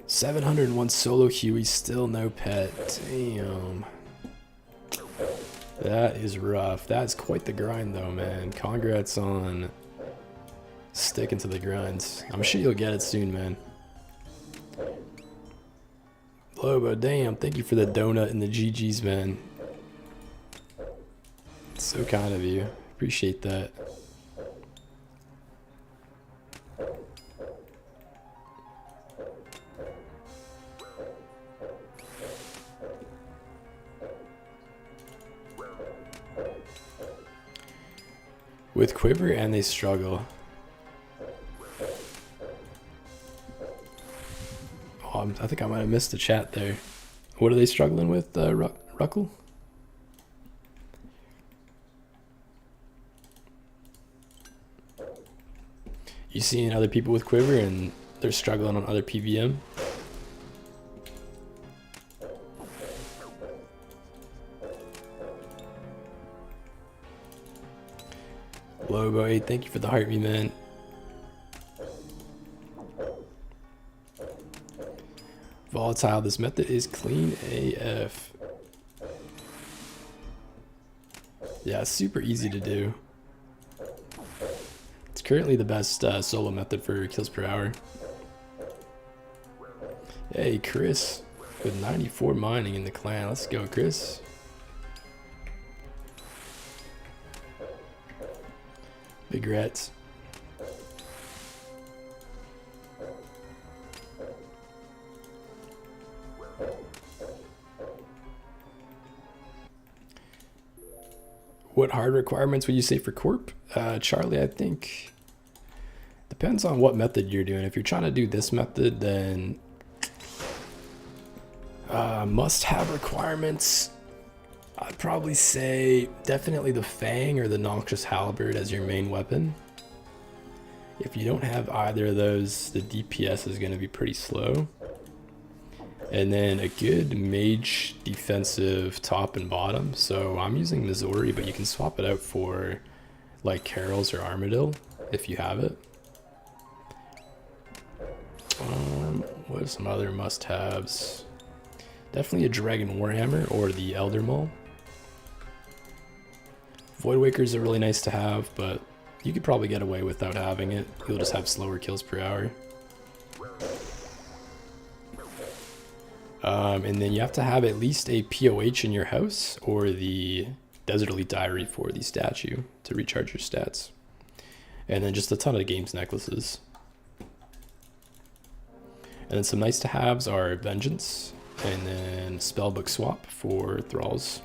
$701 solo Huey, still no pet. Damn. That is rough. That's quite the grind though, man. Congrats on sticking to the grind. I'm sure you'll get it soon, man. Lobo, damn, thank you for the donut and the GGs, man. It's so kind of you. Appreciate that. With Quiver and they struggle. Oh, I think I might have missed the chat there. What are they struggling with, Ruckle? You seeing other people with Quiver and they're struggling on other PVM? Lobo 8, thank you for the heart me, man. Volatile, this method is clean AF. Yeah, it's super easy to do. It's currently the best solo method for kills per hour. Hey, Chris, with 94 mining in the clan. Let's go, Chris. Big rats. What hard requirements would you say for Corp? Charlie, I think depends on what method you're doing. If you're trying to do this method, then must-have requirements, I'd probably say definitely the Fang or the Noxious Halberd as your main weapon. If you don't have either of those, the DPS is going to be pretty slow. And then a good mage defensive top and bottom. So I'm using Missouri, but you can swap it out for like Carol's or Armadillo if you have it. What are some other must-haves? Definitely a Dragon Warhammer or the Elder Maul. Voidwakers are really nice to have, but you could probably get away without having it. You'll just have slower kills per hour. And then you have to have at least a POH in your house or the Desert Elite Diary for the statue to recharge your stats. And then just a ton of games necklaces. And then some nice to haves are Vengeance and then Spellbook Swap for Thralls.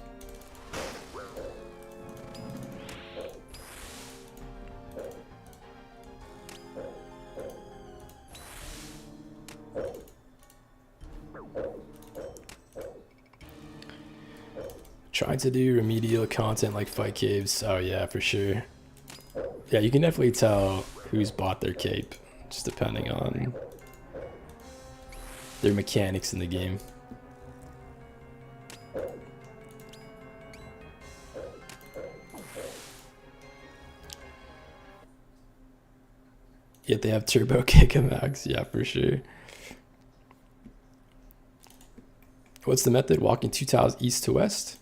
Trying to do remedial content like fight caves. Oh yeah, for sure. Yeah, you can definitely tell who's bought their cape, just depending on their mechanics in the game. Yet they have turbo kick-a-max, yeah, for sure. What's the method? Walking 2 tiles east to west?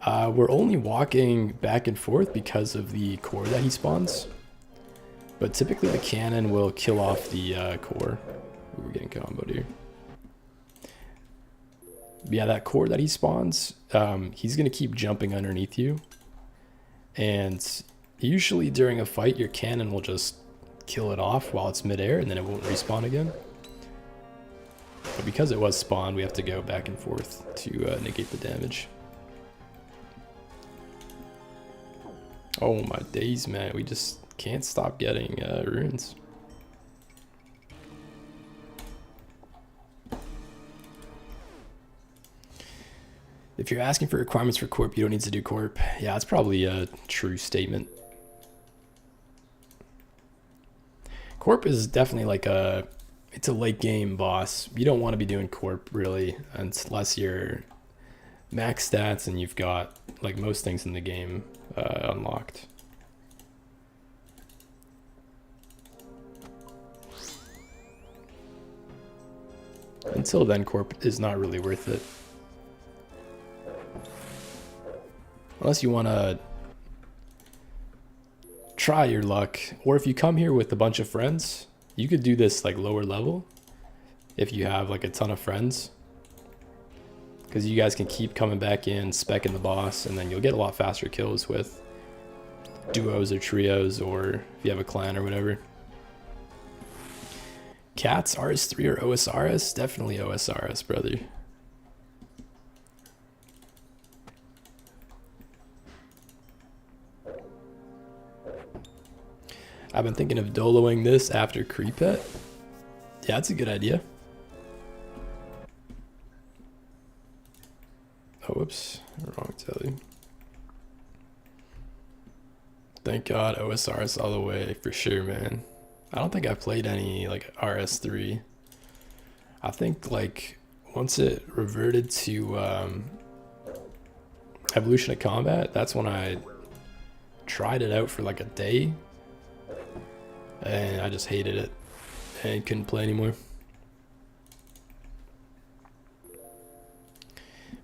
We're only walking back and forth because of the core that he spawns. But typically the cannon will kill off the core. Ooh, we're getting comboed here. Yeah, that core that he spawns, he's going to keep jumping underneath you. And usually during a fight, your cannon will just kill it off while it's midair, and then it won't respawn again. But because it was spawned, we have to go back and forth to negate the damage. Oh my days, man. We just can't stop getting runes. If you're asking for requirements for Corp, you don't need to do Corp. Yeah, that's probably a true statement. Corp is definitely like it's a late game boss. You don't want to be doing Corp really unless you're max stats and you've got like most things in the game unlocked. Until then, Corp is not really worth it. Unless you want to try your luck. Or if you come here with a bunch of friends, you could do this like lower level. If you have like a ton of friends. Because you guys can keep coming back in, specking the boss, and then you'll get a lot faster kills with duos or trios, or if you have a clan or whatever. Cats, RS3 or OSRS? Definitely OSRS, brother. I've been thinking of doloing this after Creepet. Yeah, that's a good idea. Oh, whoops. Wrong telly. Thank God OSRS all the way for sure, man. I don't think I played any like RS3. I think like once it reverted to Evolution of Combat, that's when I tried it out for like a day. And I just hated it and couldn't play anymore.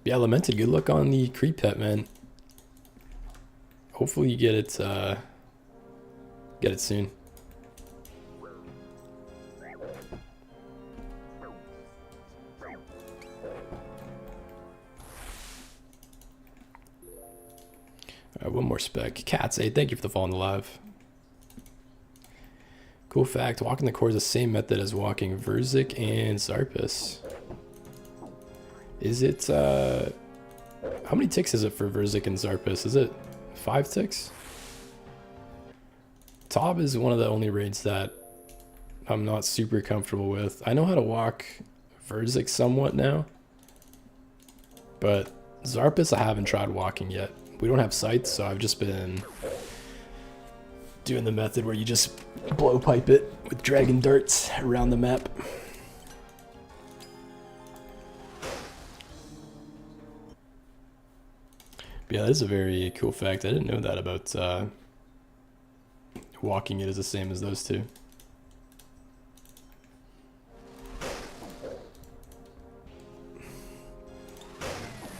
Yeah, Lamented, good luck on the creep pet, man. Hopefully you get it soon. Alright, one more spec. Cats, hey, thank you for the follow on the live. Cool fact, walking the core is the same method as walking Verzik and Zarpus. Is it, how many ticks is it for Verzik and Zarpus? Is it 5 ticks? Tob is one of the only raids that I'm not super comfortable with. I know how to walk Verzik somewhat now, but Zarpus I haven't tried walking yet. We don't have sights, so I've just been doing the method where you just blow pipe it with dragon darts around the map. But yeah, that is a very cool fact. I didn't know that about walking it is the same as those two.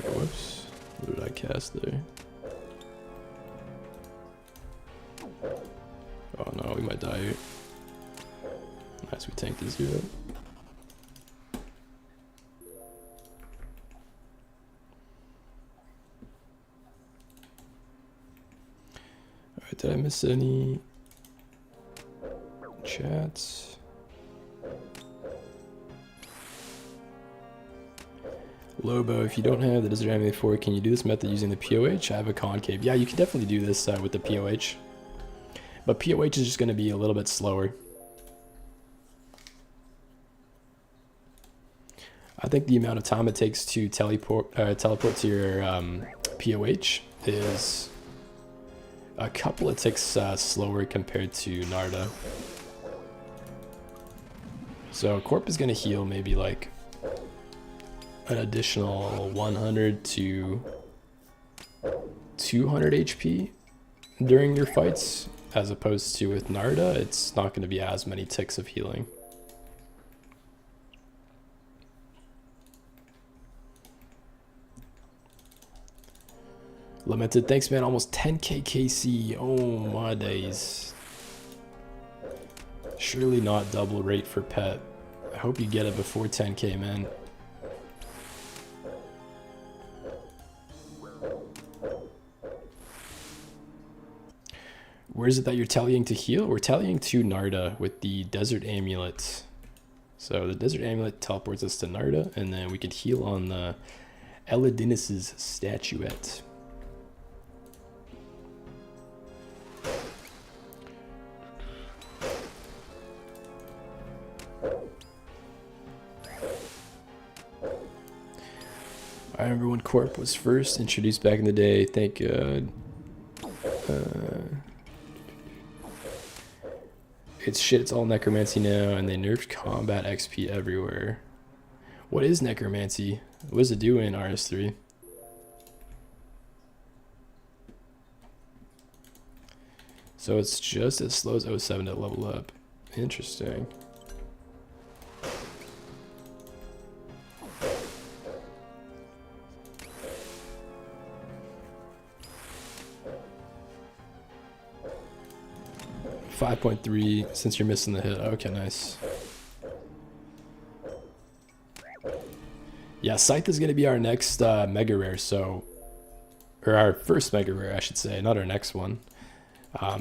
Oh, whoops. What did I cast there? Oh no, we might die here. Nice, we tanked the 0. Alright, did I miss any chats? Lobo, if you don't have the Desert Anime 4, can you do this method using the POH? I have a concave. Yeah, you can definitely do this with the POH. But POH is just going to be a little bit slower. I think the amount of time it takes to teleport to your POH is a couple of ticks slower compared to Narda. So Corp is going to heal maybe like an additional 100 to 200 HP during your fights. As opposed to with Narda, it's not going to be as many ticks of healing. Lamented, thanks man, almost 10k KC, oh my days. Surely not double rate for pet. I hope you get it before 10k, man. Where is it that you're tallying to heal? We're tallying to Narda with the Desert Amulet. So the Desert Amulet teleports us to Narda, and then we could heal on the Elidinus's statuette. I remember when Corp was first introduced back in the day. Thank God. It's shit, it's all necromancy now, and they nerfed combat XP everywhere. What is necromancy? What does it do in RS3? So it's just as slow as 07 to level up. Interesting. .3 since you're missing the hit. Okay, nice. Yeah, Scythe is going to be our next mega rare, so, or our first mega rare, I should say, not our next one.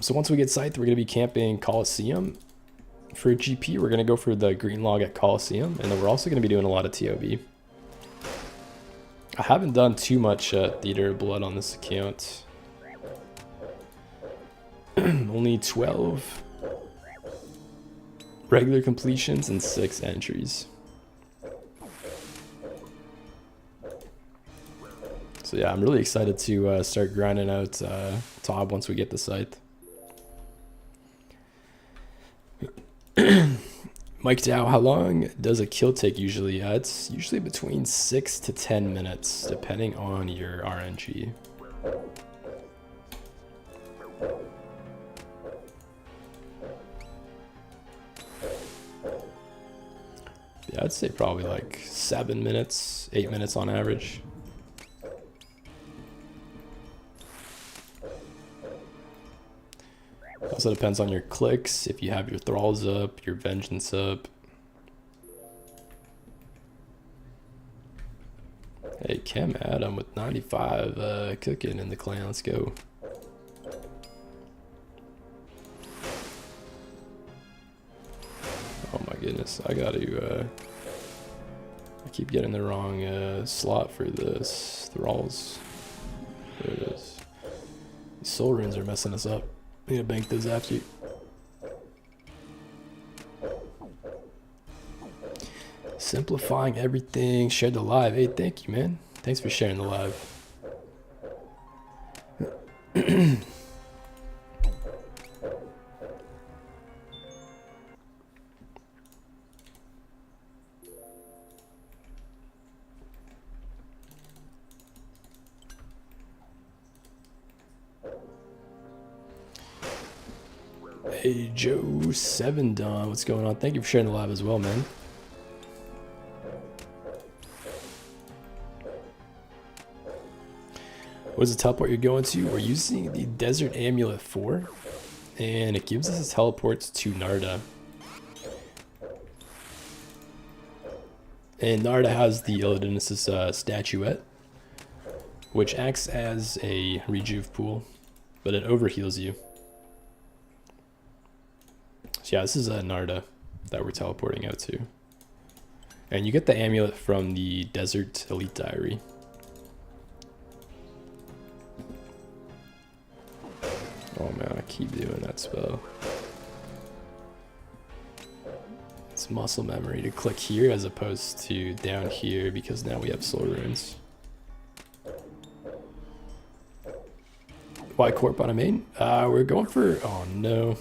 So once we get Scythe, we're going to be camping Coliseum. For GP, we're going to go for the green log at Coliseum, and then we're also going to be doing a lot of TOB. I haven't done too much Theater of Blood on this account. Only 12 regular completions and 6 entries. So yeah, I'm really excited to start grinding out Tob once we get the Scythe. Mike Dow, how long does a kill take usually? It's usually between 6 to 10 minutes, depending on your RNG. Yeah, I'd say probably like 7 minutes, 8 minutes on average. Also depends on your clicks, if you have your thralls up, your vengeance up. Hey, Cam Adam with 95 cooking in the clan, let's go. Oh my goodness, I gotta, I keep getting the wrong slot for this thralls. There it is. These soul runes are messing us up. I need to bank those after you. Simplifying everything, shared the live. Hey, thank you, man. Thanks for sharing the live. Hey, Joe 7 Don, what's going on? Thank you for sharing the live as well, man. What is the teleport you're going to? We're using the Desert Amulet 4, and it gives us a teleport to Narda. And Narda has the Illidanus' statuette, which acts as a rejuve pool, but it overheals you. So yeah, this is a Narda that we're teleporting out to. And you get the amulet from the Desert Elite Diary. Oh man, I keep doing that spell. It's muscle memory to click here as opposed to down here because now we have soul runes. Why Corp on a main? We're going for, oh no.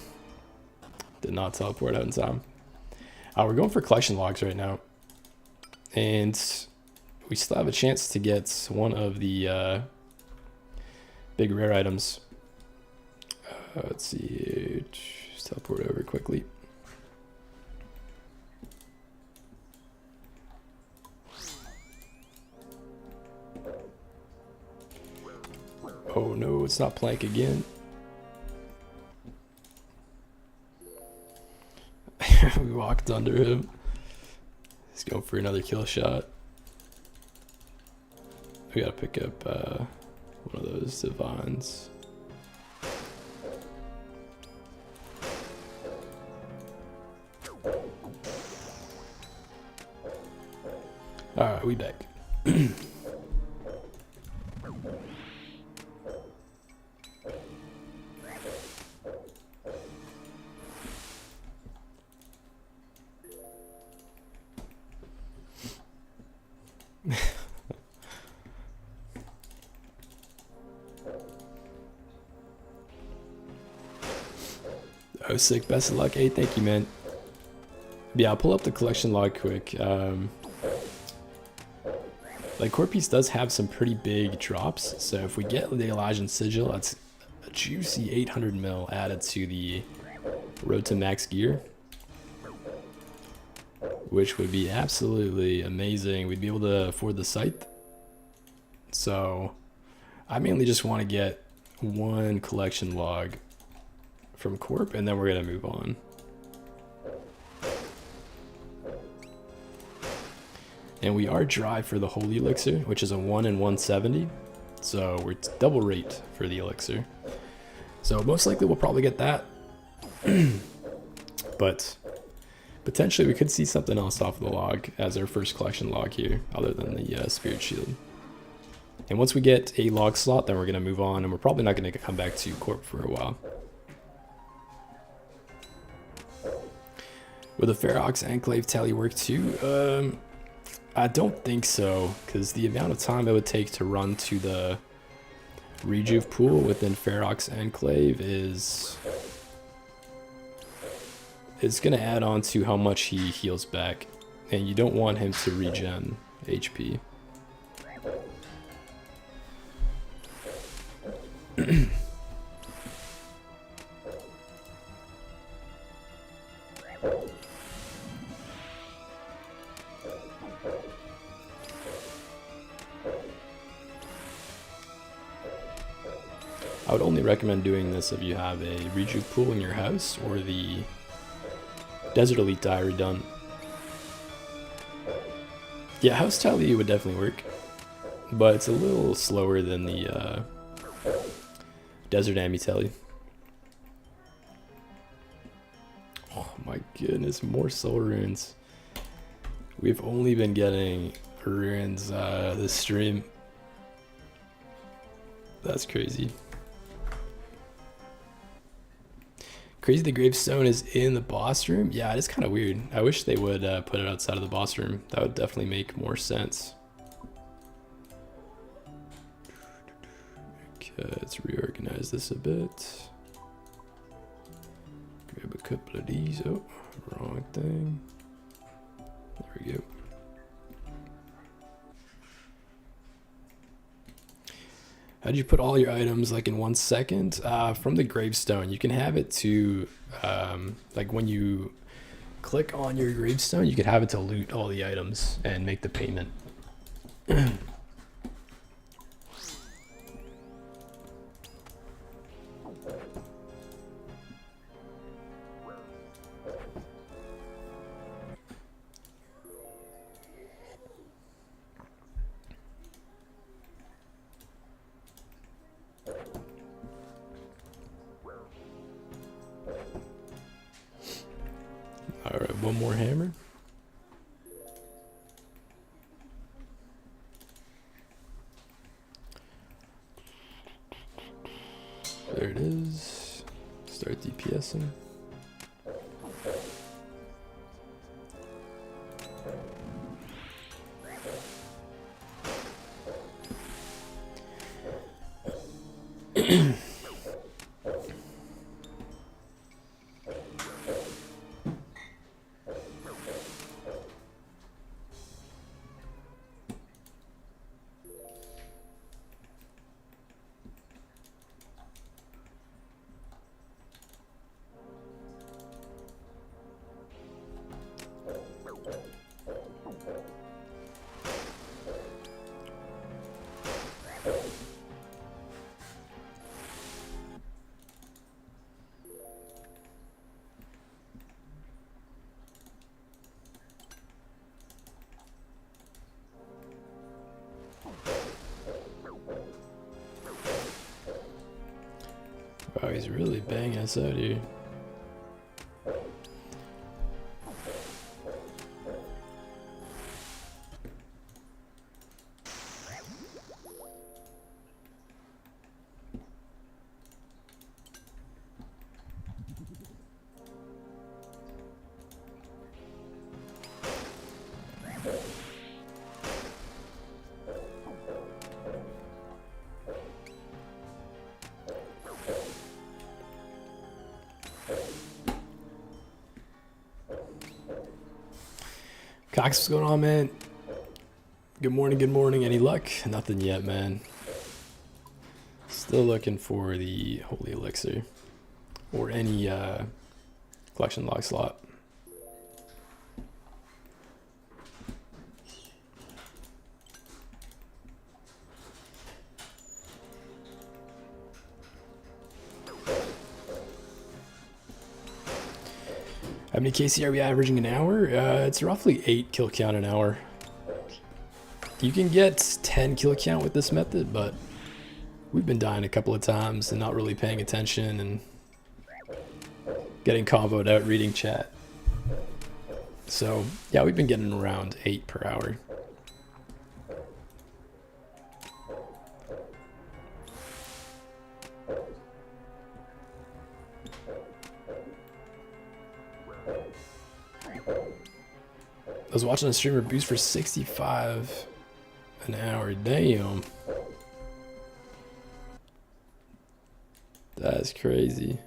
Did not teleport out in time. We're going for collection logs right now. And we still have a chance to get one of the big rare items. Let's see. Just teleport over quickly. Oh no, it's not Plank again. We walked under him. He's going for another kill shot. We gotta pick up one of those divines. be back. Oh, sick. Best of luck. Hey, thank you, man. Yeah, I'll pull up the collection log quick. Like, Core Piece does have some pretty big drops. So if we get the Elijah Sigil, that's a juicy 800 mil added to the Road to Max Gear, which would be absolutely amazing. We'd be able to afford the scythe. So I mainly just want to get one collection log from Corp, and then we're going to move on. And we are dry for the Holy Elixir, which is a 1 in 170. So we're double rate for the Elixir. So most likely we'll probably get that. But potentially we could see something else off the log as our first collection log here, other than the Spirit Shield. And once we get a log slot, then we're going to move on, and we're probably not going to come back to Corp for a while. Will the Ferox Enclave tally work too? I don't think so, because the amount of time it would take to run to the Rejuve pool within Ferox Enclave is going to add on to how much he heals back, and you don't want him to regen HP. I would only recommend doing this if you have a Rejuve pool in your house or the Desert Elite Diary done. Yeah, House Tally would definitely work, but it's a little slower than the Desert Ammy Tally. Oh my goodness, more soul runes. We've only been getting runes this stream. That's crazy. Crazy the gravestone is in the boss room? Yeah, it is kind of weird. I wish they would put it outside of the boss room. That would definitely make more sense. Okay, let's reorganize this a bit. Grab a couple of these. Oh, wrong thing. There we go. How do you put all your items like in 1 second? From the gravestone, you can have it to, like when you click on your gravestone, you could have it to loot all the items and make the payment. All right, one more hammer. There it is. Start DPSing. Wow, he's really banging us out here. Cox, what's going on, man? Good morning, good morning. Any luck? Nothing yet, man. Still looking for the Holy Elixir. Or any collection log slot. How many KC are we averaging an hour? It's roughly 8 kill count an hour. You can get 10 kill count with this method, but we've been dying a couple of times and not really paying attention and getting comboed out reading chat. So yeah, we've been getting around 8 per hour. I was watching a streamer boost for 65 an hour. Damn. That's crazy.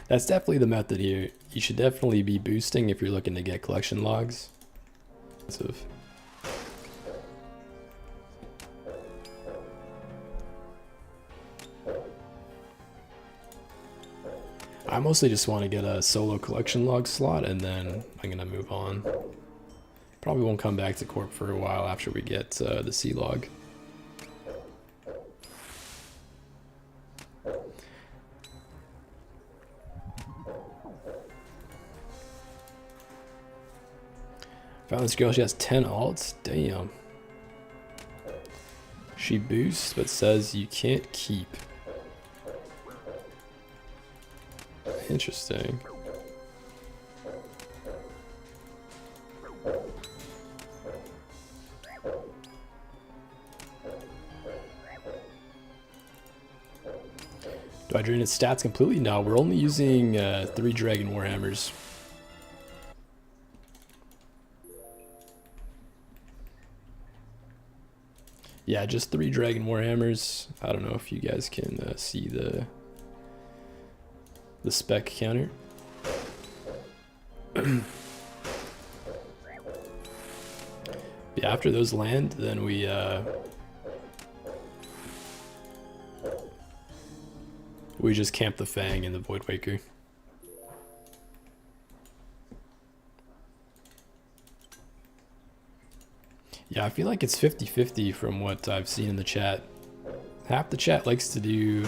That's definitely the method here. You should definitely be boosting if you're looking to get collection logs. I mostly just want to get a solo collection log slot and then I'm gonna move on. Probably won't come back to Corp for a while after we get the C log. Found this girl, she has 10 alts. Damn. She boosts but says you can't keep. Interesting. Do I drain its stats completely? No, we're only using 3 Dragon Warhammers. Yeah, just 3 Dragon Warhammers. I don't know if you guys can see the spec counter. Yeah, after those land, then we just camp the Fang and the Void Waker. Yeah, I feel like it's 50-50 from what I've seen in the chat. Half the chat likes to do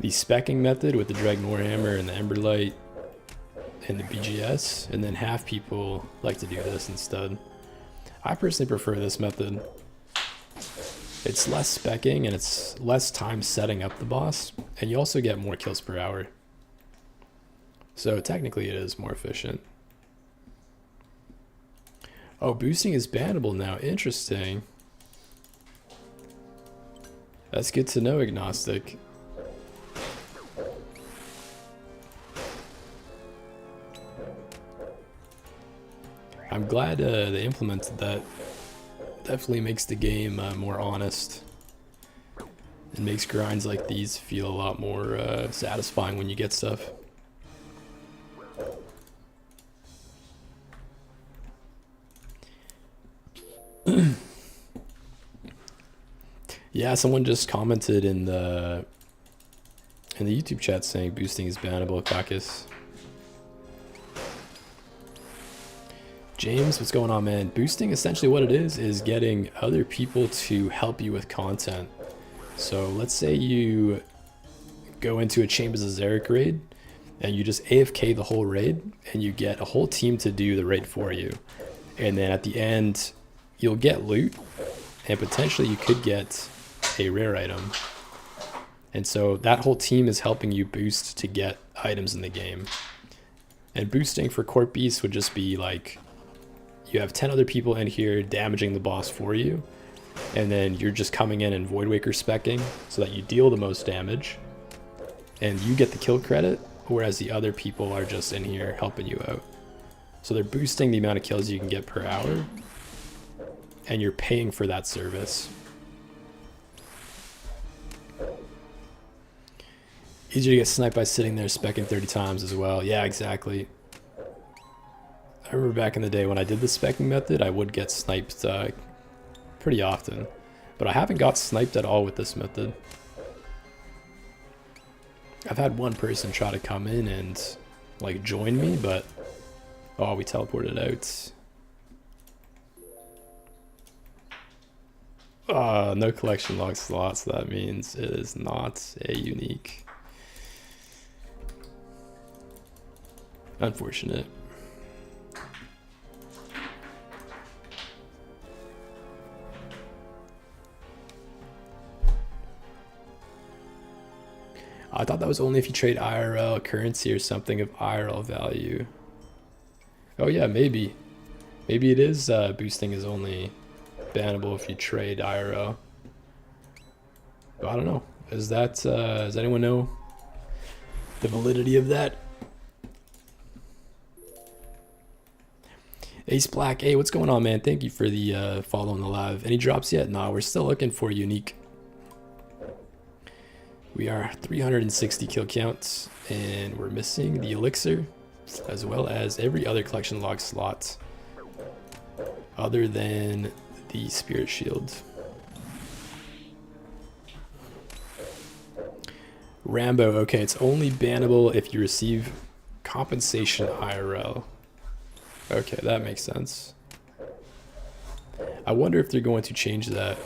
the specking method with the Dragon Warhammer and the Emberlight and the BGS, and then half people like to do this instead. I personally prefer this method. It's less specking and it's less time setting up the boss, and you also get more kills per hour. So technically it is more efficient. Oh, boosting is bannable now. Interesting. That's good to know, Agnostic. I'm glad they implemented that. Definitely makes the game more honest. It makes grinds like these feel a lot more satisfying when you get stuff. Yeah, someone just commented in the YouTube chat saying boosting is bannable, Caucus. James, what's going on, man? Boosting, essentially what it is getting other people to help you with content. So let's say you go into a Chambers of Zarek raid and you just AFK the whole raid and you get a whole team to do the raid for you. And then at the end, you'll get loot and potentially you could get a rare item. And so that whole team is helping you boost to get items in the game. And boosting for Corp Beast would just be like, you have 10 other people in here damaging the boss for you, and then you're just coming in and Void Waker specking so that you deal the most damage, and you get the kill credit, whereas the other people are just in here helping you out. So they're boosting the amount of kills you can get per hour, and you're paying for that service. Easier to get sniped by sitting there specking 30 times as well. Yeah, exactly. I remember back in the day when I did the specking method, I would get sniped pretty often. But I haven't got sniped at all with this method. I've had one person try to come in and like join me, but oh, we teleported out. No collection log slots, so that means it is not a unique. Unfortunate. I thought that was only if you trade IRL currency or something of IRL value. Oh yeah, maybe. Maybe it is boosting is only bannable if you trade IRL. But I don't know. Is that, does anyone know the validity of that? Ace Black, hey, what's going on, man? Thank you for the follow on the live. Any drops yet? Nah, we're still looking for unique. We are 360 kill counts, and we're missing the elixir, as well as every other collection log slot, other than the spirit shield. Rambo, okay, it's only bannable if you receive compensation IRL. Okay, that makes sense. I wonder if they're going to change that.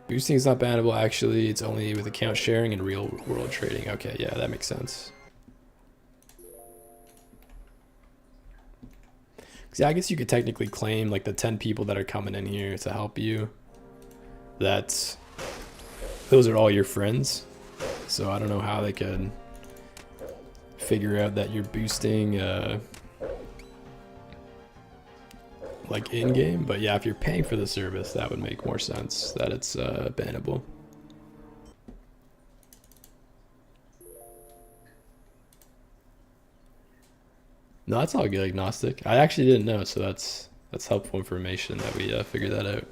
Boosting is not bannable, actually. It's only with account sharing and real world trading. Okay, yeah, that makes sense. See, I guess you could technically claim like the 10 people that are coming in here to help you, that those are all your friends. So I don't know how they could figure out that you're boosting like in-game, but yeah, if you're paying for the service, that would make more sense that it's bannable. No, that's all good, agnostic. I actually didn't know, so that's helpful information that we figured that out.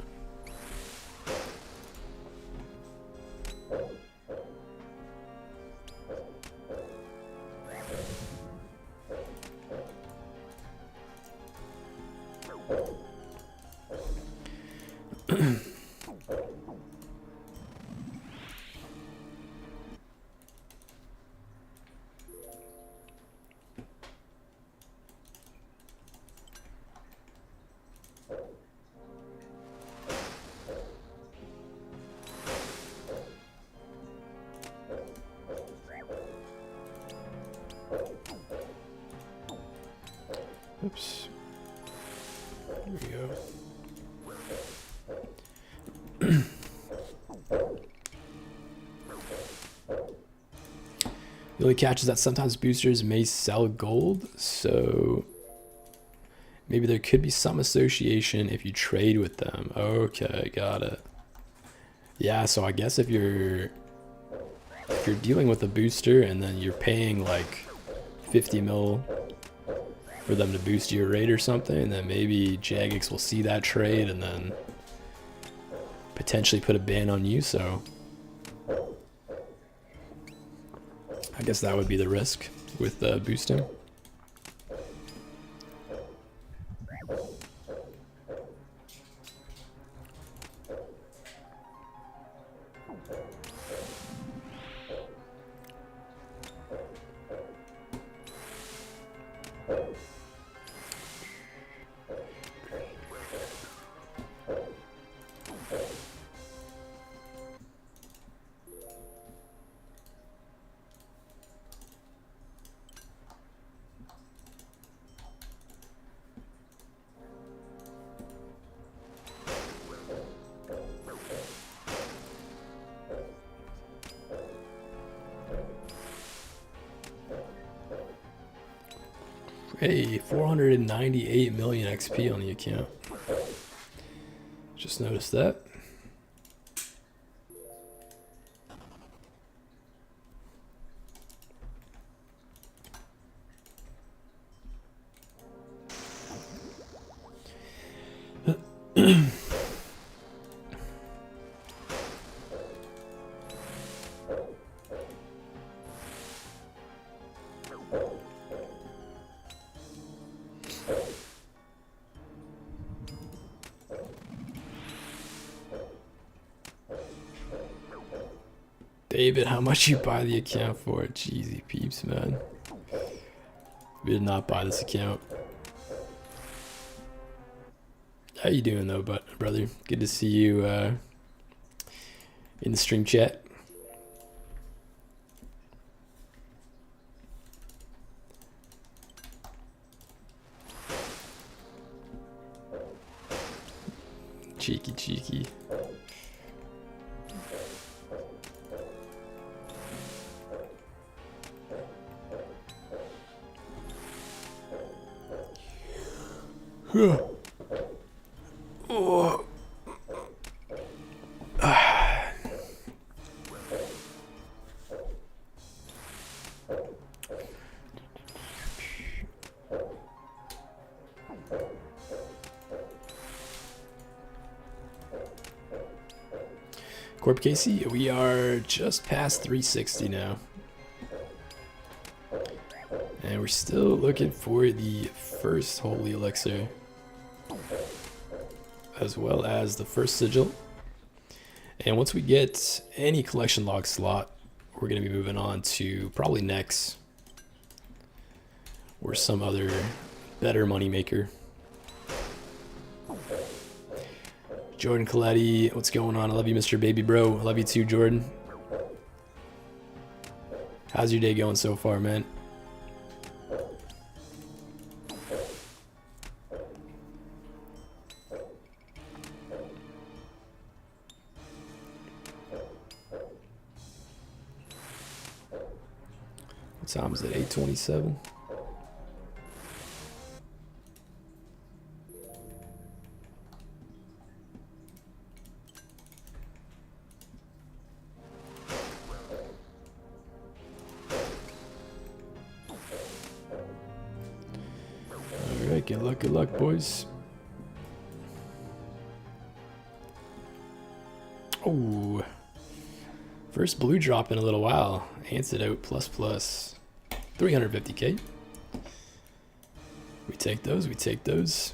Oops. Here we go. The only catch is that sometimes boosters may sell gold, so maybe there could be some association if you trade with them. Okay, got it. Yeah, so I guess if you're dealing with a booster and then you're paying like 50 mil for them to boost your rate or something, then maybe Jagex will see that trade and then potentially put a ban on you, so I guess that would be the risk with boosting. Hey, 498 million XP on the account. Just noticed that. David, how much you buy the account for? Jeezy peeps, man. We did not buy this account. How you doing though, brother? Good to see you in the stream chat. Cheeky. Oh. Corp Casey, we are just past 360 now. And we're still looking for the first Holy Elixir, as well as the first Sigil. And once we get any collection log slot, we're going to be moving on to probably Nex or some other better money maker. Jordan Coletti, what's going on? I love you, Mr. Baby Bro. I love you too, Jordan. How's your day going so far, man? What time is it? 8:27? Alright, good luck, boys. Oh, first blue drop in a little while. Antidote plus 350k. We take those.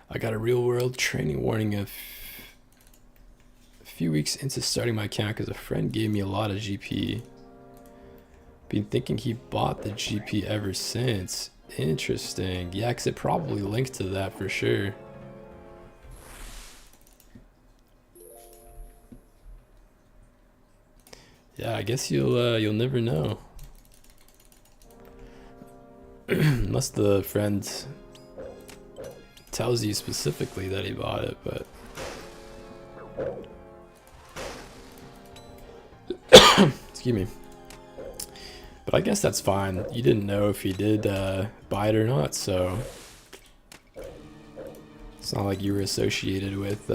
I got a real world training warning a few weeks into starting my account because a friend gave me a lot of GP. Been thinking he bought the GP ever since. Interesting. Yeah, because it probably linked to that for sure. Yeah, I guess you'll never know. Unless the friend tells you specifically that he bought it, but excuse me. But I guess that's fine. You didn't know if he did buy it or not, so it's not like you were associated with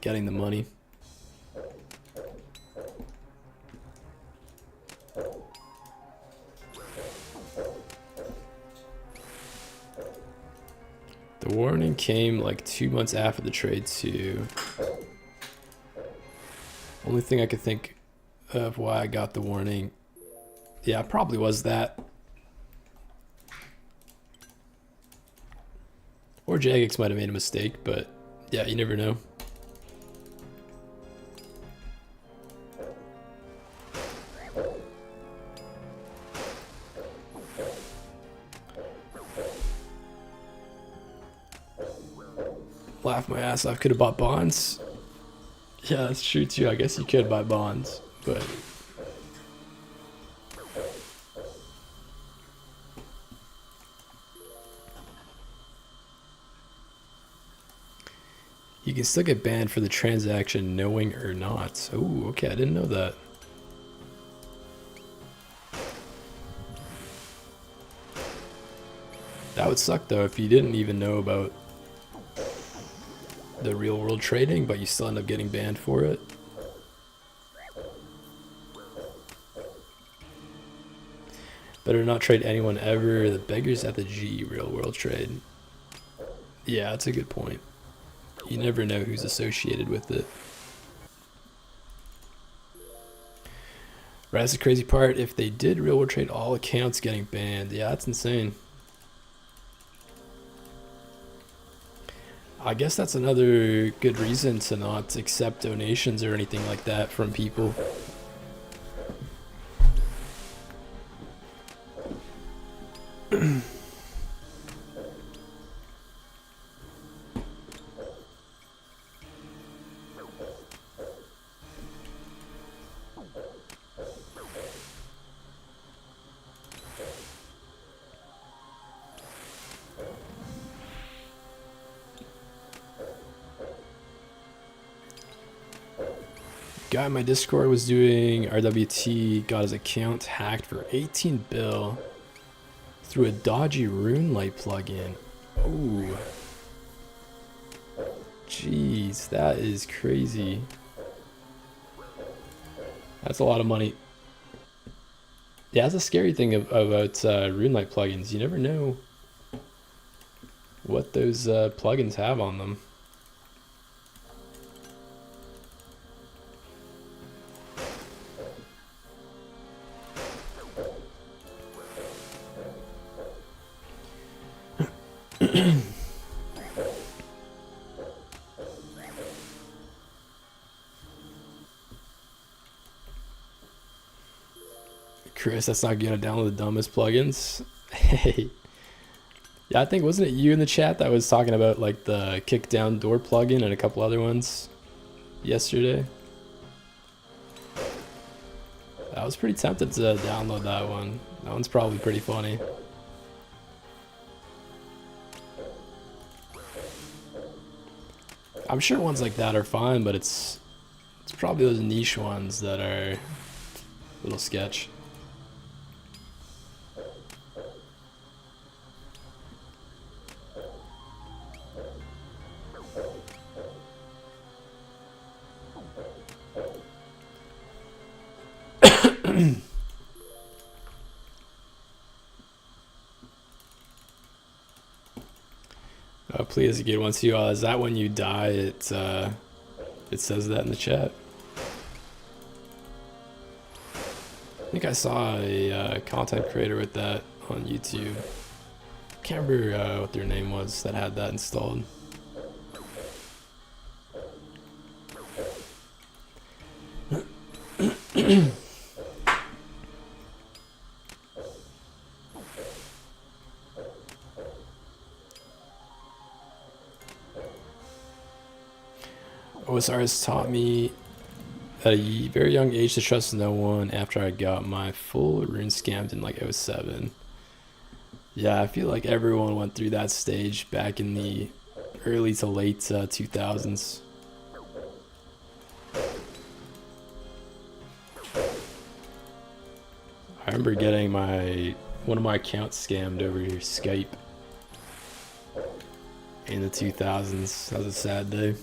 getting the money. The warning came like 2 months after the trade too. Only thing I could think of why I got the warning. Yeah, it probably was that. Or Jagex might have made a mistake, but yeah, you never know. Laugh my ass off. Could have bought bonds. Yeah, that's true too. I guess you could buy bonds, but you can still get banned for the transaction knowing or not. Oh, okay, I didn't know that. That would suck though if you didn't even know about the real world trading, but you still end up getting banned for it. Better not trade anyone ever. The beggars at the G real world trade. Yeah, that's a good point. You never know who's associated with it. Right, that's the crazy part. If they did real world trade, all accounts getting banned. Yeah, that's insane. I guess that's another good reason to not accept donations or anything like that from people. Guy in my Discord was doing RWT, got his account hacked for 18 bill through a dodgy RuneLight plugin. Oh, jeez, that is crazy. That's a lot of money. Yeah, that's a scary thing about RuneLight plugins. You never know what those plugins have on them. Chris, that's not gonna download the dumbest plugins. Hey, yeah, I think wasn't it you in the chat that was talking about like the kick down door plugin and a couple other ones yesterday? I was pretty tempted to download that one. That one's probably pretty funny. I'm sure ones like that are fine, but it's probably those niche ones that are a little sketch. Oh, please, a good one too. Is that when you die? It says that in the chat. I think I saw a content creator with that on YouTube. Can't remember what their name was that had that installed. OSRs taught me at a very young age to trust no one after I got my full rune scammed in like 07. Yeah, I feel like everyone went through that stage back in the early to late 2000s. I remember getting one of my accounts scammed over Skype in the 2000s. That was a sad day.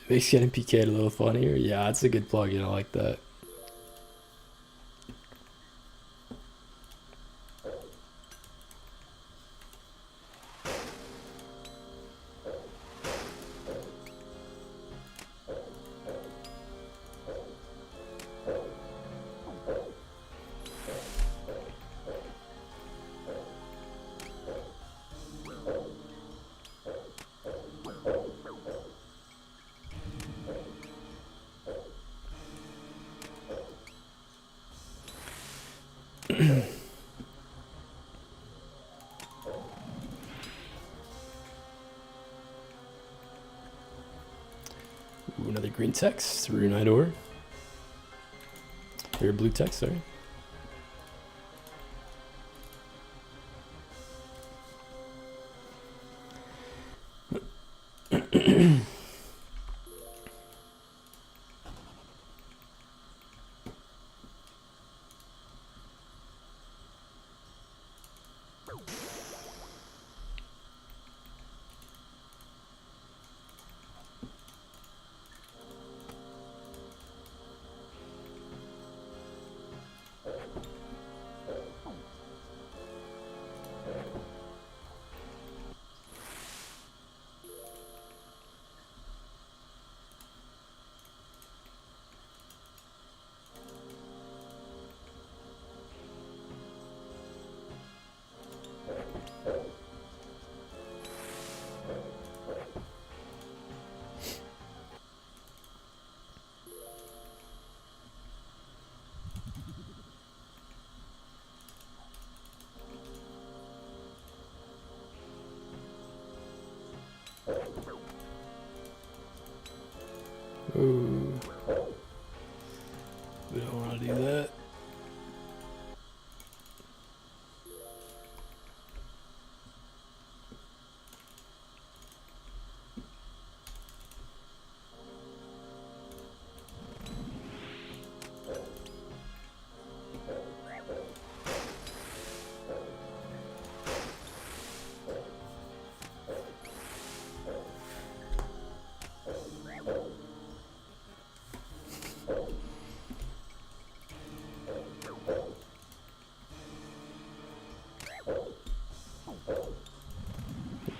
Makes getting PK'd a little funnier. Yeah, it's a good plugin. I like that. Ooh, another green text, Rune Idor. Or blue text, sorry. Oh, we don't want to do that.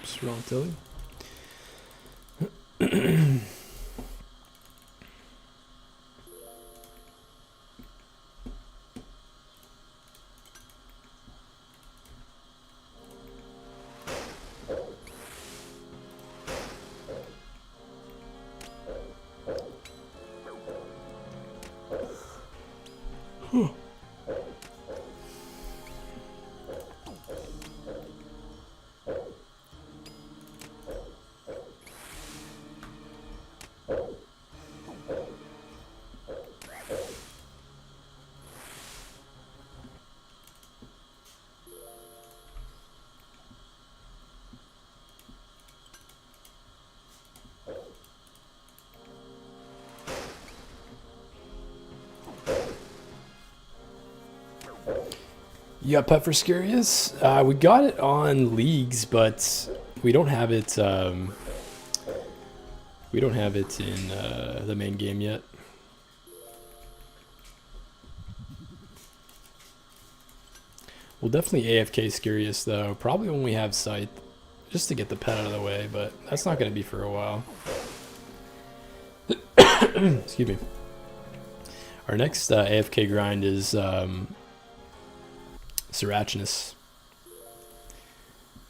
Oops, wrong Tilly. You got Pet for Scarius? We got it on leagues, but we don't have it. We don't have it in the main game yet. We'll definitely AFK Scarius though, probably when we have sight, just to get the pet out of the way. But that's not going to be for a while. Excuse me. Our next AFK grind is Serachinus.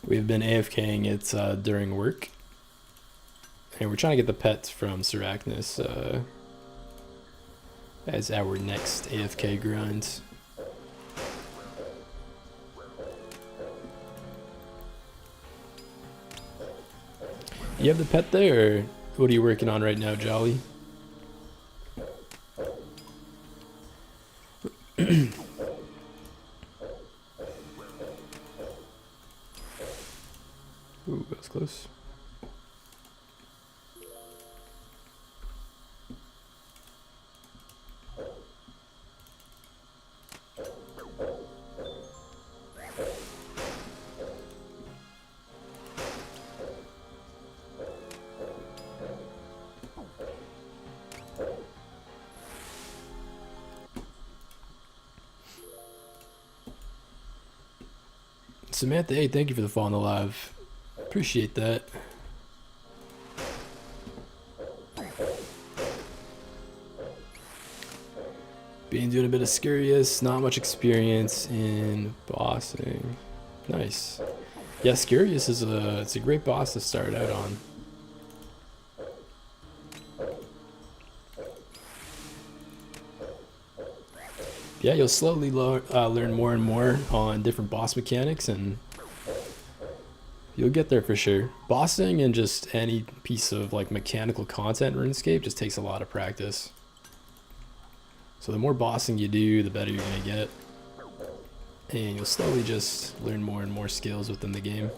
We've been AFKing it during work, and we're trying to get the pets from Serachinus as our next AFK grind. You have the pet there, or what are you working on right now, Jolly? Ooh, that was close. Samantha, hey, thank you for the follow on the live. Appreciate that. Being doing a bit of Scarius, not much experience in bossing. Nice. Yeah, Scarius is it's a great boss to start out on. Yeah, you'll slowly learn more and more on different boss mechanics, and you'll get there for sure. Bossing and just any piece of like mechanical content in RuneScape just takes a lot of practice. So the more bossing you do, the better you're gonna get, and you'll slowly just learn more and more skills within the game.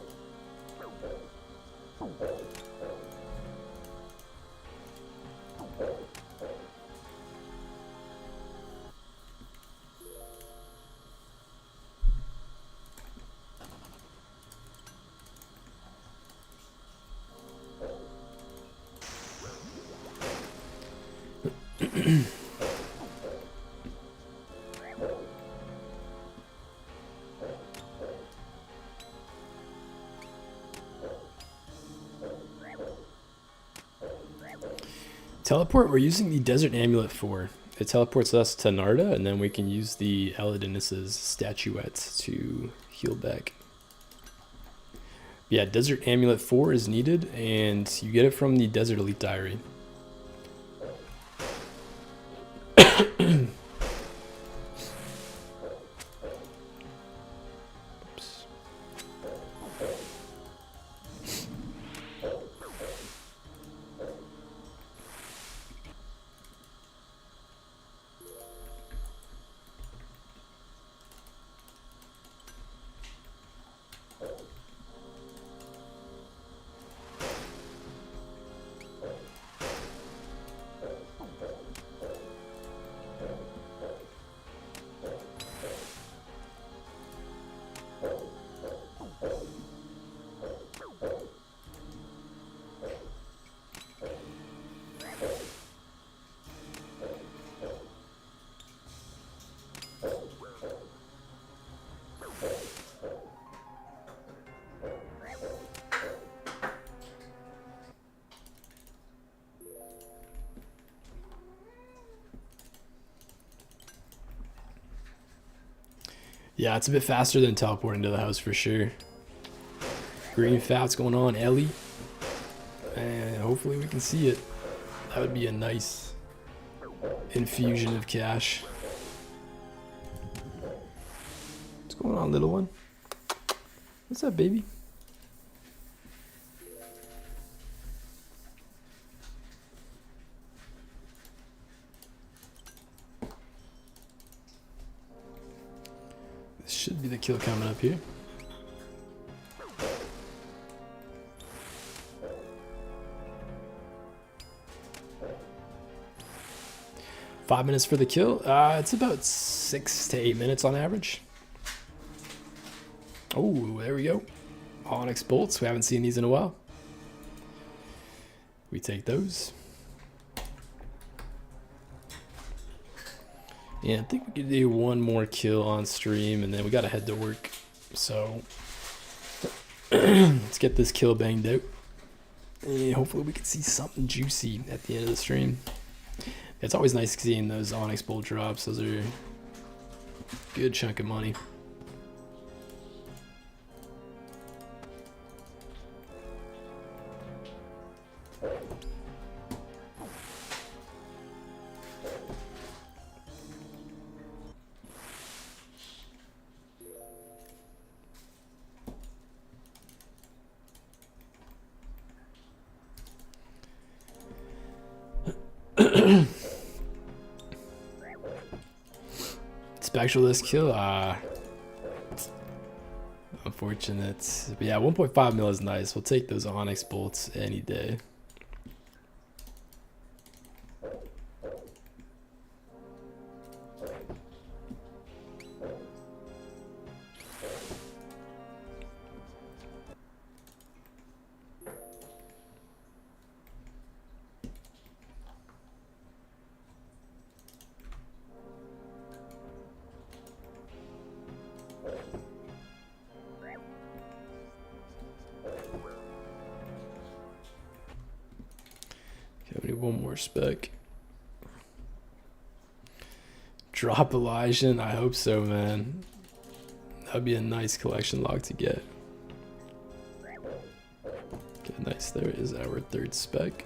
Teleport, we're using the Desert Amulet for. It teleports us to Narda, and then we can use the Eladinus's statuette to heal back. Yeah, Desert Amulet 4 is needed, and you get it from the Desert Elite Diary. Yeah, it's a bit faster than teleporting to the house for sure. Green fat's going on, Ellie. And hopefully we can see it. That would be a nice infusion of cash. What's going on, little one? What's up, baby? This should be the kill coming up here. Five minutes for the kill. It's about 6 to 8 minutes on average. Oh, there we go. Onyx bolts. We haven't seen these in a while. We take those. Yeah, I think we could do one more kill on stream and then we gotta head to work. So let's get this kill banged out. And hopefully we can see something juicy at the end of the stream. It's always nice seeing those Onyx bolt drops. Those are a good chunk of money. Specialist kill, unfortunate. But yeah, 1.5 mil is nice. We'll take those Onyx bolts any day. We need one more spec. Drop Elysian? I hope so, man. That'd be a nice collection log to get. Okay, nice. There is our third spec.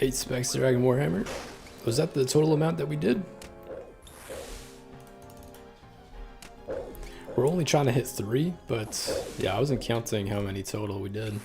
Eight specs to Dragon Warhammer. Was that the total amount that we did? We're only trying to hit 3, but yeah, I wasn't counting how many total we did.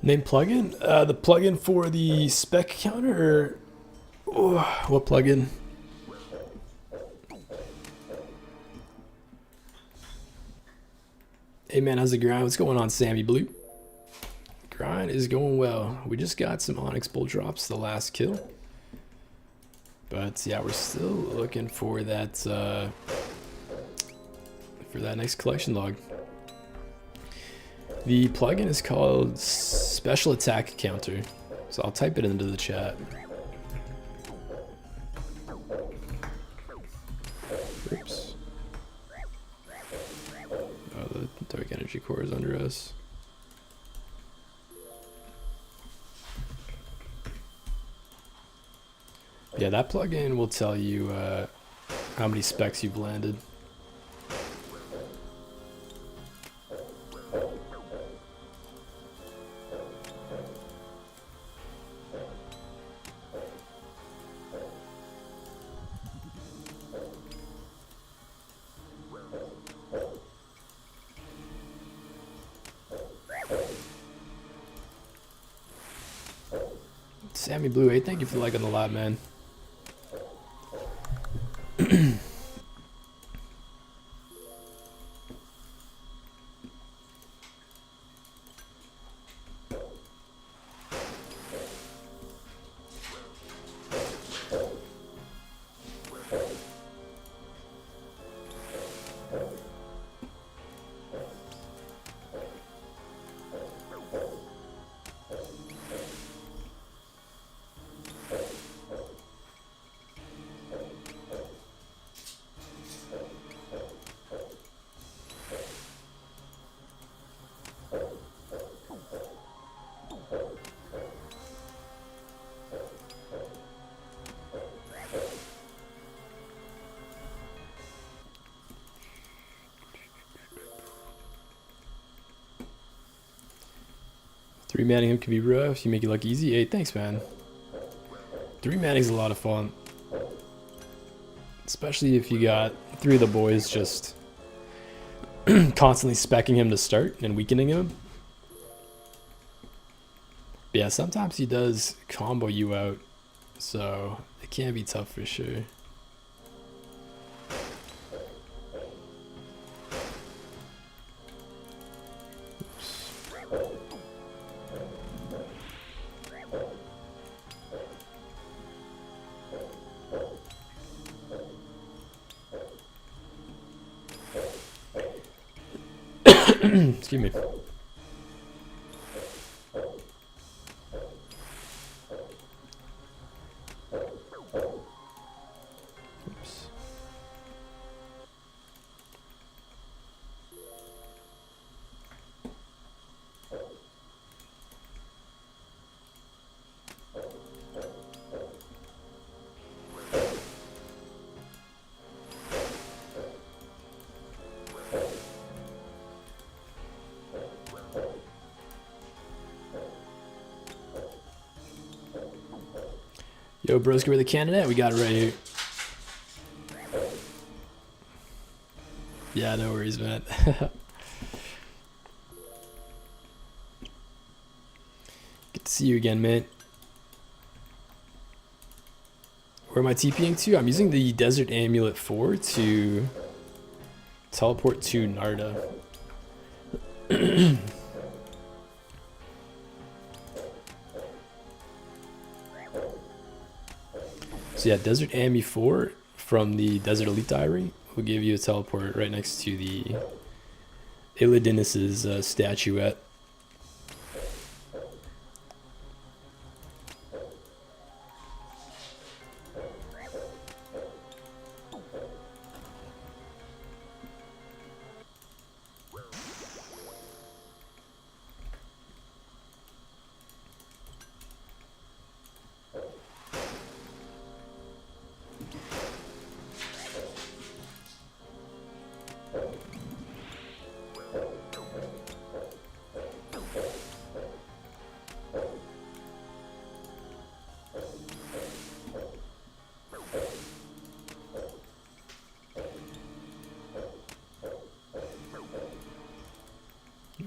Name plugin? The plugin for the spec counter? Or what plugin? Hey man, how's the grind? What's going on, Sammy Blue? Grind is going well. We just got some Onyx Bolt drops the last kill. But yeah, we're still looking for that next collection log. The plugin is called Special Attack Counter, so I'll type it into the chat. Oops. Oh, the Dark Energy Core is under us. Yeah, that plugin will tell you how many specs you've landed. Sammy Blue, hey, thank you for the like on the live, man. Three manning him can be rough. You make it look easy. Hey, thanks, man. Three manning's a lot of fun. Especially if you got three of the boys just constantly specking him to start and weakening him. But yeah, sometimes he does combo you out. So it can be tough for sure. Excuse me. Oops. Yo, broski, where the cannon at? We got it right here. Yeah, no worries, man. Good to see you again, man. Where am I TPing to? I'm using the Desert Amulet 4 to teleport to Narda. So yeah, Desert Ammu 4 from the Desert Elite Diary will give you a teleport right next to the Illidinis's statuette.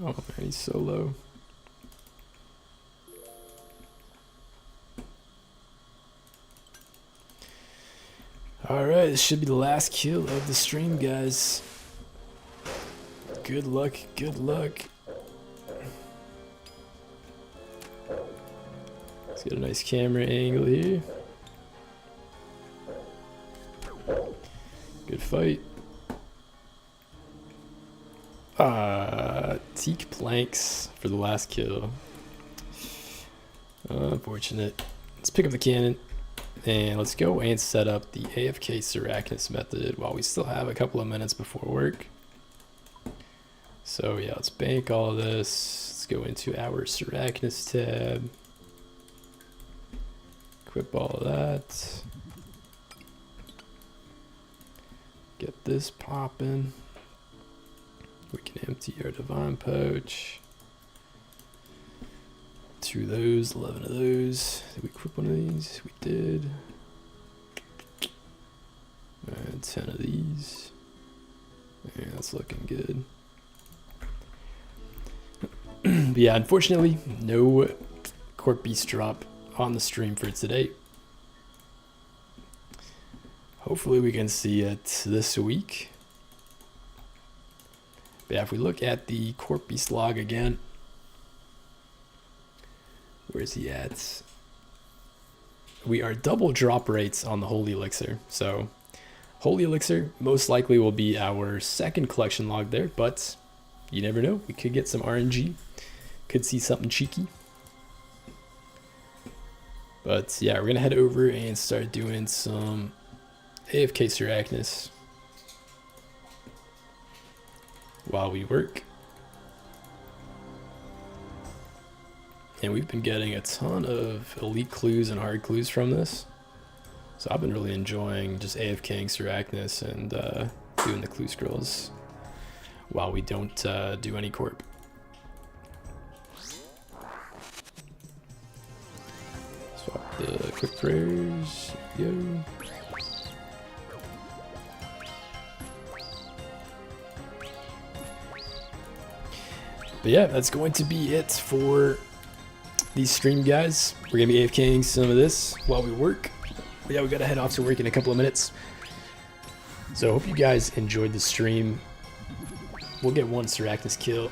Oh man, he's so low. Alright, this should be the last kill of the stream, guys. Good luck, good luck. Let's get a nice camera angle here. Good fight. Teak planks for the last kill. Unfortunate. Let's pick up the cannon and let's go and set up the AFK Sarachnis method while we still have a couple of minutes before work. So yeah, let's bank all of this. Let's go into our Sarachnis tab. Equip all of that. Get this popping. We can empty our Divine Pouch. 2 of those, 11 of those. Did we equip one of these? We did. And 10 of these. Yeah, that's looking good. But yeah, unfortunately, no Corp Beast drop on the stream for today. Hopefully we can see it this week. But yeah, if we look at the Corp Beast log again, where's he at? We are double drop rates on the Holy Elixir. So Holy Elixir most likely will be our second collection log there, but you never know. We could get some RNG. Could see something cheeky. But yeah, we're going to head over and start doing some AFK Syrachnus while we work. And we've been getting a ton of elite clues and hard clues from this. So I've been really enjoying just AFKing Syrachnus and doing the clue scrolls while we don't do any corp. Swap the quick prayers. Yo. But yeah, that's going to be it for these stream, guys. We're gonna be AFKing some of this while we work. But yeah, we gotta head off to work in a couple of minutes. So I hope you guys enjoyed the stream. We'll get one Syrachnus kill.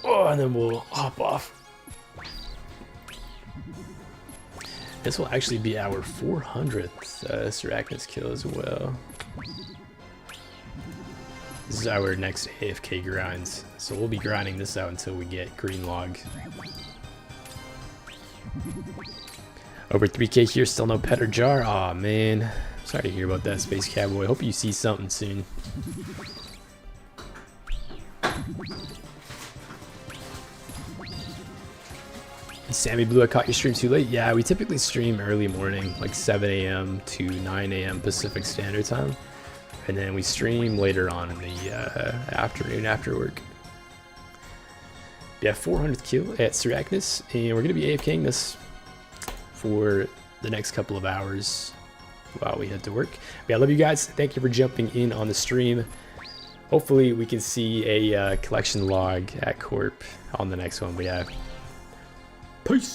Oh, and then we'll hop off. This will actually be our 400th Syrachnus kill as well. This is our next AFK grinds. So we'll be grinding this out until we get green log. Over 3K here, still no pet or jar. Aw, man. Sorry to hear about that, Space Cowboy. Hope you see something soon. Sammy Blue, I caught your stream too late. Yeah, we typically stream early morning, like 7 a.m. to 9 a.m. Pacific Standard Time. And then we stream later on in the afternoon after work. Yeah, 400th kill at Syrachnus, and we're going to be AFKing this for the next couple of hours while we head to work. But yeah, I love you guys. Thank you for jumping in on the stream. Hopefully we can see a collection log at Corp on the next one. But yeah, peace.